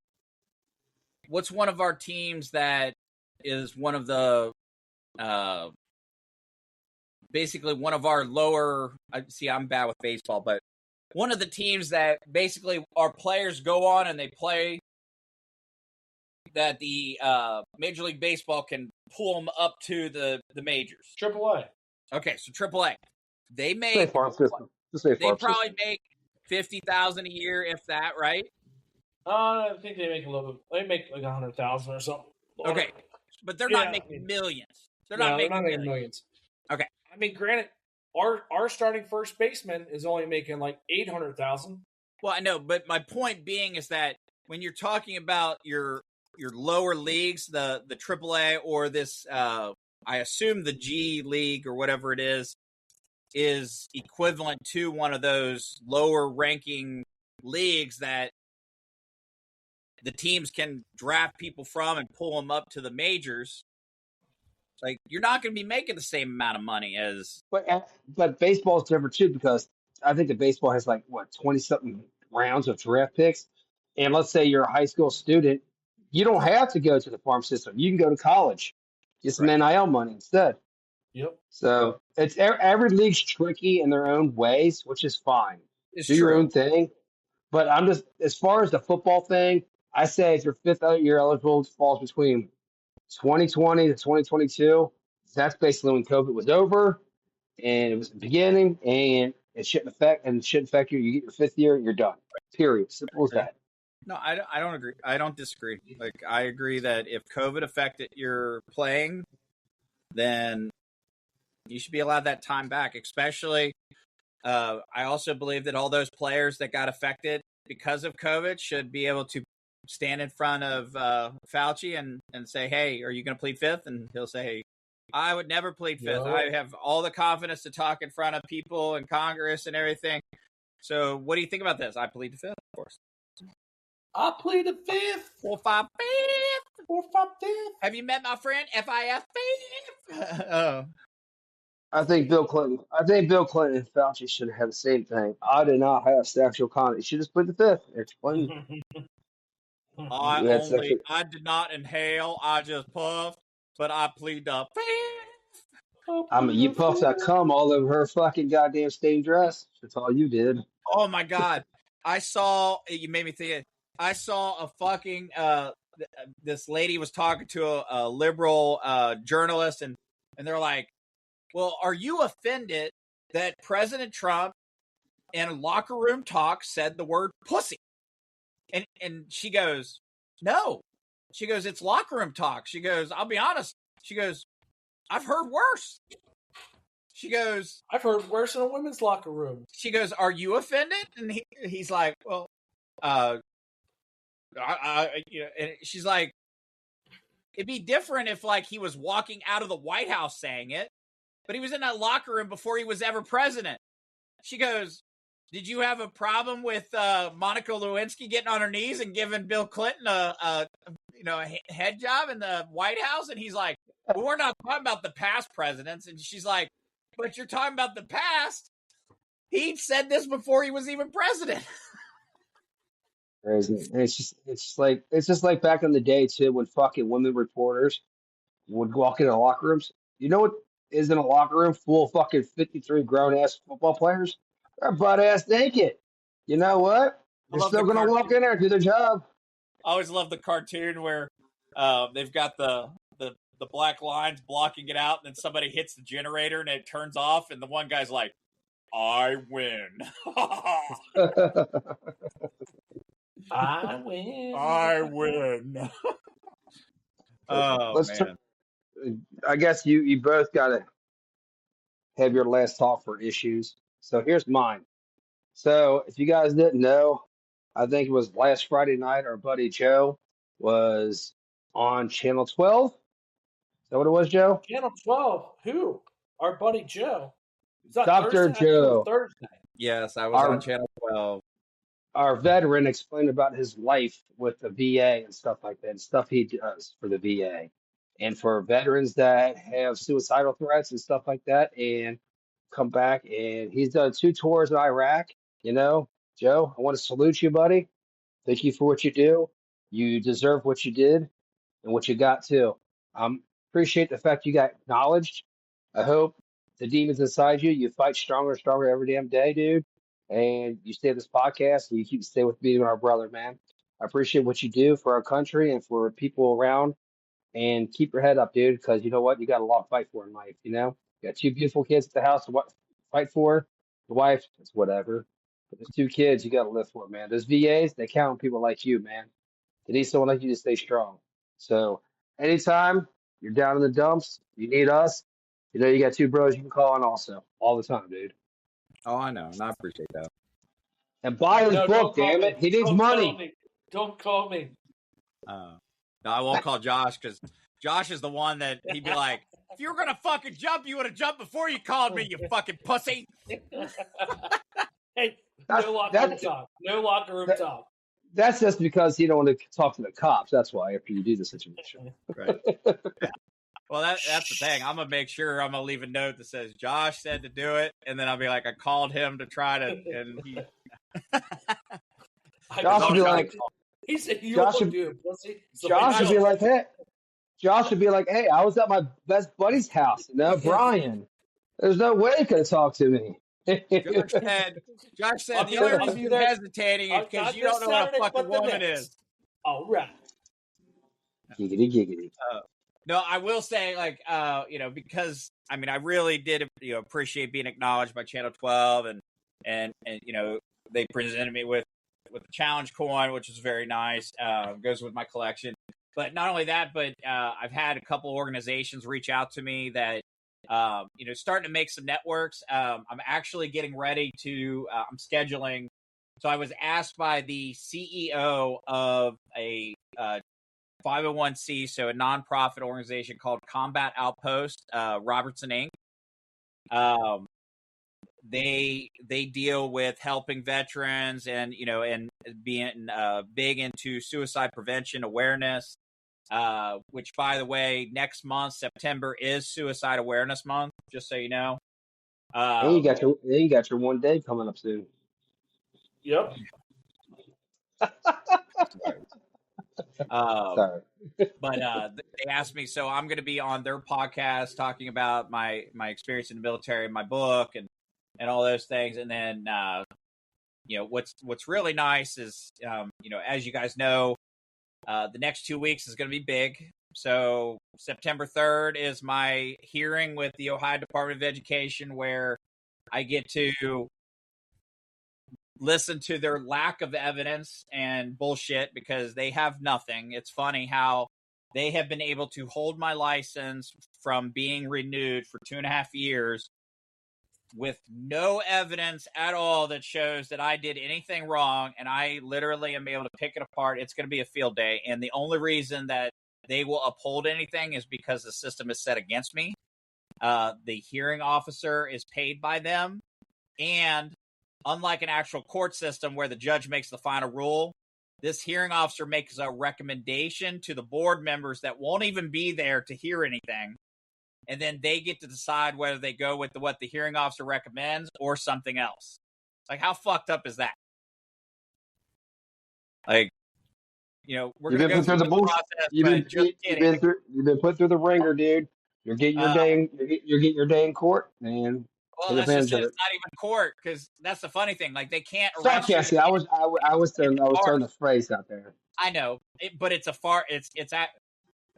what's one of our teams that is one of the basically one of our lower, I'm bad with baseball, but one of the teams that basically our players go on and they play that the Major League Baseball can pull them up to the majors. AAA. Okay, so AAA. They make Say farm system. Just say they farm probably system. make $50,000 a year, if that, right? I think they make a little bit. They make like 100,000 or something. Okay, but they're not making millions. They're not making millions. Okay, I mean, granted, our starting first baseman is only making like 800,000. Well, I know, but my point being is that when you're talking about your lower leagues, the AAA or this, I assume the G League or whatever it is equivalent to one of those lower ranking leagues that the teams can draft people from and pull them up to the majors. Like, you're not going to be making the same amount of money as. But baseball's different too because I think the baseball has 20-something rounds of draft picks, and let's say you're a high school student, you don't have to go to the farm system. You can go to college, get some NIL money instead. Yep. So it's every league's tricky in their own ways, which is fine. It's Do your own thing. But I'm just, as far as the football thing, I say if your fifth year eligible falls between 2020 to 2022, that's basically when COVID was over and it was the beginning, and it shouldn't affect you. You get your fifth year, you're done. Period. Simple as that. No, I don't agree. I don't disagree. Like, I agree that if COVID affected your playing, then you should be allowed that time back. Especially, I also believe that all those players that got affected because of COVID should be able to stand in front of Fauci and say, hey, are you going to plead fifth? And he'll say, hey, I would never plead fifth. I have all the confidence to talk in front of people in Congress and everything. So what do you think about this? I plead the fifth, of course. I plead the fifth. 4-5 fifth. 4-5 fifth. Have you met my friend FIF fifth? Oh. I think Bill Clinton and Fauci should have had the same thing. I did not have sexual contact. You should just plead the fifth. Explain. I did not inhale. I just puffed, but I plead the fifth. I mean, you puffed that cum all over her fucking goddamn stained dress. That's all you did. Oh my God. You made me think. I saw a fucking, this lady was talking to a liberal journalist, and they're like, well, are you offended that President Trump in locker room talk said the word pussy? And she goes, no. She goes, it's locker room talk. She goes, I'll be honest. She goes, I've heard worse. She goes, I've heard worse in a women's locker room. She goes, are you offended? And he's like, well, and she's like, it'd be different if he was walking out of the White House saying it, but he was in that locker room before he was ever president. She goes, did you have a problem with Monica Lewinsky getting on her knees and giving Bill Clinton a head job in the White House? And he's like, well, we're not talking about the past presidents. And she's like, but you're talking about the past. He said this before he was even president. Crazy. And it's just like back in the day too, when fucking women reporters would walk into locker rooms. You know what is in a locker room full of fucking 53 grown ass football players? They're butt ass naked. You know what? I They're love the still gonna walk cartoon. in there and do their job. I always love the cartoon where they've got the black lines blocking it out, and then somebody hits the generator and it turns off, and the one guy's like, "I win." I win. I win. Oh Let's. man. I guess you both gotta have your last talk for issues. So here's mine. So if you guys didn't know, I think it was last Friday night. Our buddy Joe was on Channel 12. Is that what it was, Joe? Channel 12. Who? Our buddy Joe. Is that Dr. Thursday? I think it was Joe, Thursday. Yes, I was on our Channel 12. our veteran, explained about his life with the VA and stuff like that, and stuff he does for the VA, and for veterans that have suicidal threats and stuff like that, and come back. And he's done 2 tours in Iraq. You know, Joe, I want to salute you, buddy. Thank you for what you do. You deserve what you did and what you got too. Appreciate the fact you got acknowledged. I hope the demons inside you fight stronger and stronger every damn day, dude. And you stay with this podcast and you keep stay with me and our brother, man. I appreciate what you do for our country and for people around. And keep your head up, dude, because you know what? You got a lot to fight for in life, you know? You got 2 beautiful kids at the house to fight for. The wife, it's whatever. But there's 2 kids you got to live for, man. Those VAs, they count on people like you, man. They need someone like you to stay strong. So anytime you're down in the dumps, you need us. You know, you got 2 bros you can call on also, all the time, dude. Oh, I know, and I appreciate that. And buy his No, book, don't call damn me. it. He needs Don't call money. me. Don't call me. No, I won't call Josh because Josh is the one that he'd be like, "If you were gonna fucking jump, you would have jumped before you called me, you fucking pussy." Hey, That's- no locker room that's- talk. No locker room that- talk. That's just because you don't want to talk to the cops. That's why after you do the situation. Right. Well, that's the thing. I'm gonna make sure I'm gonna leave a note that says Josh said to do it, and then I'll be like, I called him to try to, and he. Josh would be like, he said, "You Josh won't should- do it, pussy." So Josh would I be like, hey. Josh would be like, hey, I was at my best buddy's house, you know, Brian. There's no way he could have talked to me. Josh said I'll the be only there reason to you're be there. hesitating is I'll because not you don't this know what a Saturday, fucking but the woman next. is. All right. Giggity, giggity. No, I will say, like, you know, because I mean, I really did, you know, appreciate being acknowledged by Channel 12, and you know, they presented me with the challenge coin, which is very nice. Goes with my collection. But not only that, but I've had a couple organizations reach out to me that, you know, starting to make some networks. I'm actually getting ready to. I'm scheduling. So I was asked by the CEO of a 501c, so a nonprofit organization called Combat Outpost, Robertson Inc. They deal with helping veterans and, you know, and being big into suicide prevention awareness. Which, by the way, next month September is Suicide Awareness Month. Just so you know. And you got your one day coming up soon. Yep. Sorry. But they asked me, so I'm going to be on their podcast talking about my experience in the military, my book, and all those things. And then, you know, what's really nice is, you know, as you guys know, the next 2 weeks is going to be big. So September 3rd is my hearing with the Ohio Department of Education, where I get to listen to their lack of evidence and bullshit because they have nothing. It's funny how they have been able to hold my license from being renewed for 2.5 years with no evidence at all that shows that I did anything wrong, and I literally am able to pick it apart. It's going to be a field day, and the only reason that they will uphold anything is because the system is set against me. The hearing officer is paid by them, and unlike an actual court system where the judge makes the final rule, this hearing officer makes a recommendation to the board members that won't even be there to hear anything. And then they get to decide whether they go with what the hearing officer recommends or something else. Like, how fucked up is that? Like, we're You've going to been go put through through the the bullshit. process, You've but just kidding. been put through the ringer, dude. You're getting your day. You're getting your day in court, man. Well, Take that's just advantage it. of It's it. not even court because that's the funny thing. Like, they can't arrest you. Sarcastic. I was throwing the phrase out there. I know, but it's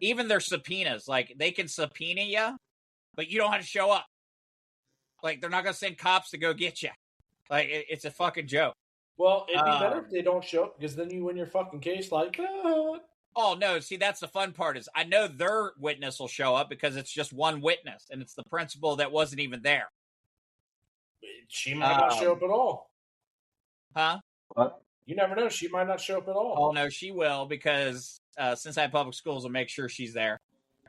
even their subpoenas. Like, they can subpoena you, but you don't have to show up. Like, they're not going to send cops to go get you. Like, it's a fucking joke. Well, it'd be better if they don't show up, because then you win your fucking case like that. Oh, no. See, that's the fun part is I know their witness will show up because it's just one witness, and it's the principal that wasn't even there. She might not show up at all. Huh? What? You never know. She might not show up at all. Oh, no, she will, because since I have public schools, I'll make sure she's there.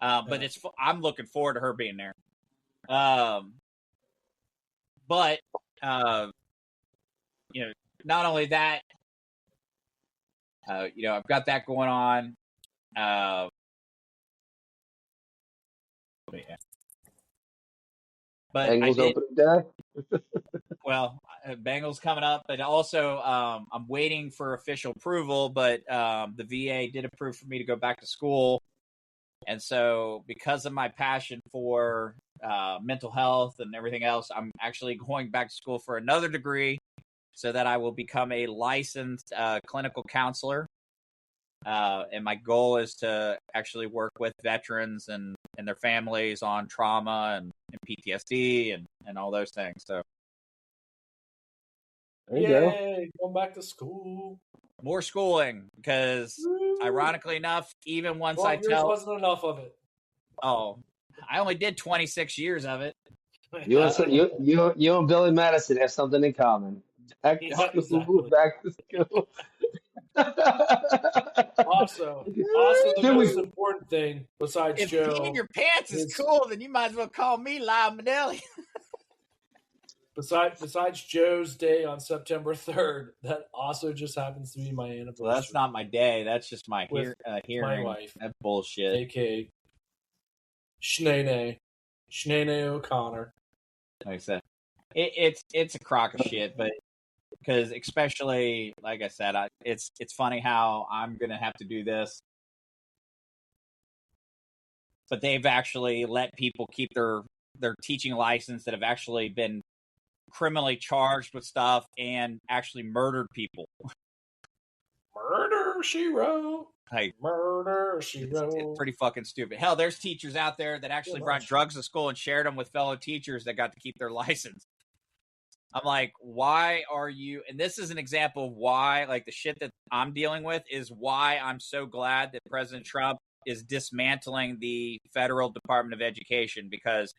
But I'm looking forward to her being there. But, not only that, I've got that going on. But Bengals opening day. Well, Bengals coming up, but also I'm waiting for official approval. But the VA did approve for me to go back to school, and so because of my passion for mental health and everything else, I'm actually going back to school for another degree, so that I will become a licensed clinical counselor. And my goal is to actually work with veterans and their families on trauma and PTSD and all those things. So there you go. Going back to school. More schooling, because ironically enough, even once yours wasn't enough of it. Oh, I only did 26 years of it. You and Billy Madison have something in common. Back to school. Exactly. Back to school. Also, the most important thing besides if Joe, peeing your pants is cool, then you might as well call me Lyle Manelli. Besides Joe's day on September 3rd, that also just happens to be my anniversary. Well, that's not my day. That's just my hearing. My wife. That bullshit. A.K.A. Shanae O'Connor. Like I said, it's a crock of shit, but because especially, like I said, it's funny how I'm going to have to do this. But they've actually let people keep their teaching license that have actually been criminally charged with stuff and actually murdered people. Murder, she wrote. Like, murder, she wrote. It's pretty fucking stupid. Hell, there's teachers out there that actually brought drugs to school and shared them with fellow teachers that got to keep their license. I'm like, why are you? And this is an example of why, like, the shit that I'm dealing with is why I'm so glad that President Trump is dismantling the Federal Department of Education, because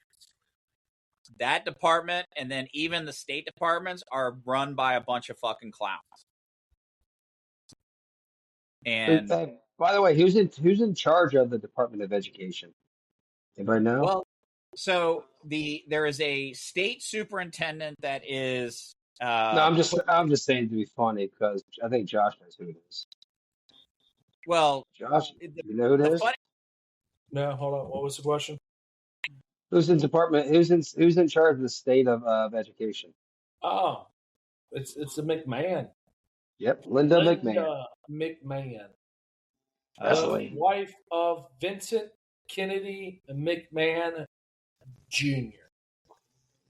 that department and then even the state departments are run by a bunch of fucking clowns. And by the way, who's in charge of the Department of Education? Anybody know? Well, so there is a state superintendent that is. No, I'm just saying to be funny, because I think Josh knows who it is. Well, Josh, you know who it is? No, hold on. What was the question? Who's in charge of the state of education? Oh, it's the McMahon. Yep, Linda McMahon. The wife of Vincent Kennedy McMahon Jr.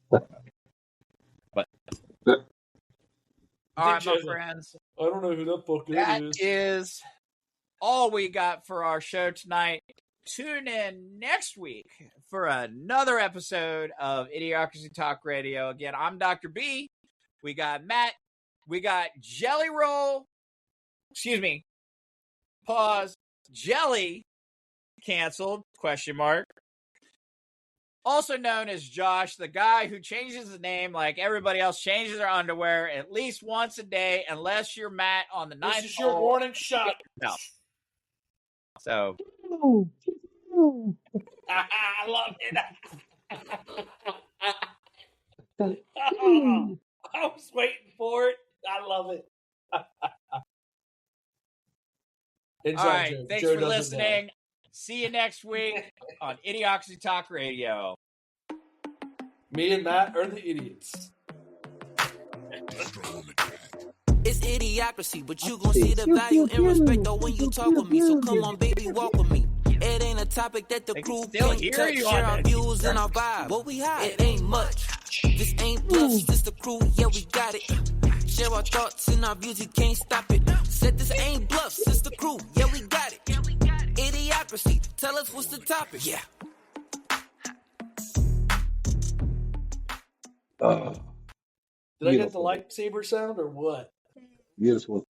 But all right, my friends. I don't know who that fuck is. That is all we got for our show tonight. Tune in next week for another episode of Idiocracy Talk Radio. Again, I'm Dr. B. We got Matt. We got Jelly Roll. Excuse me. Pause. Jelly canceled, ? Also known as Josh, the guy who changes his name like everybody else changes their underwear at least once a day, unless you're Matt on the 9th. This is your warning shot. No. So. I love it. I was waiting for it. I love it. All right. Thanks for listening. See you next week on Idiocracy Talk Radio. Me and Matt are the idiots. It's idiocracy, but you gon' see the value and respect though when you talk with me. So come on, baby, walk with me. It ain't a topic that the crew can't touch. Share our views and our vibe. What we hide, it ain't much. This ain't bluffs, this the crew, yeah, we got it. Share our thoughts and our views, you can't stop it. Said this ain't bluffs, this the crew, yeah, we got it. Idiocracy, tell us what's the topic, yeah. Did I get the lightsaber sound or what? Beautiful.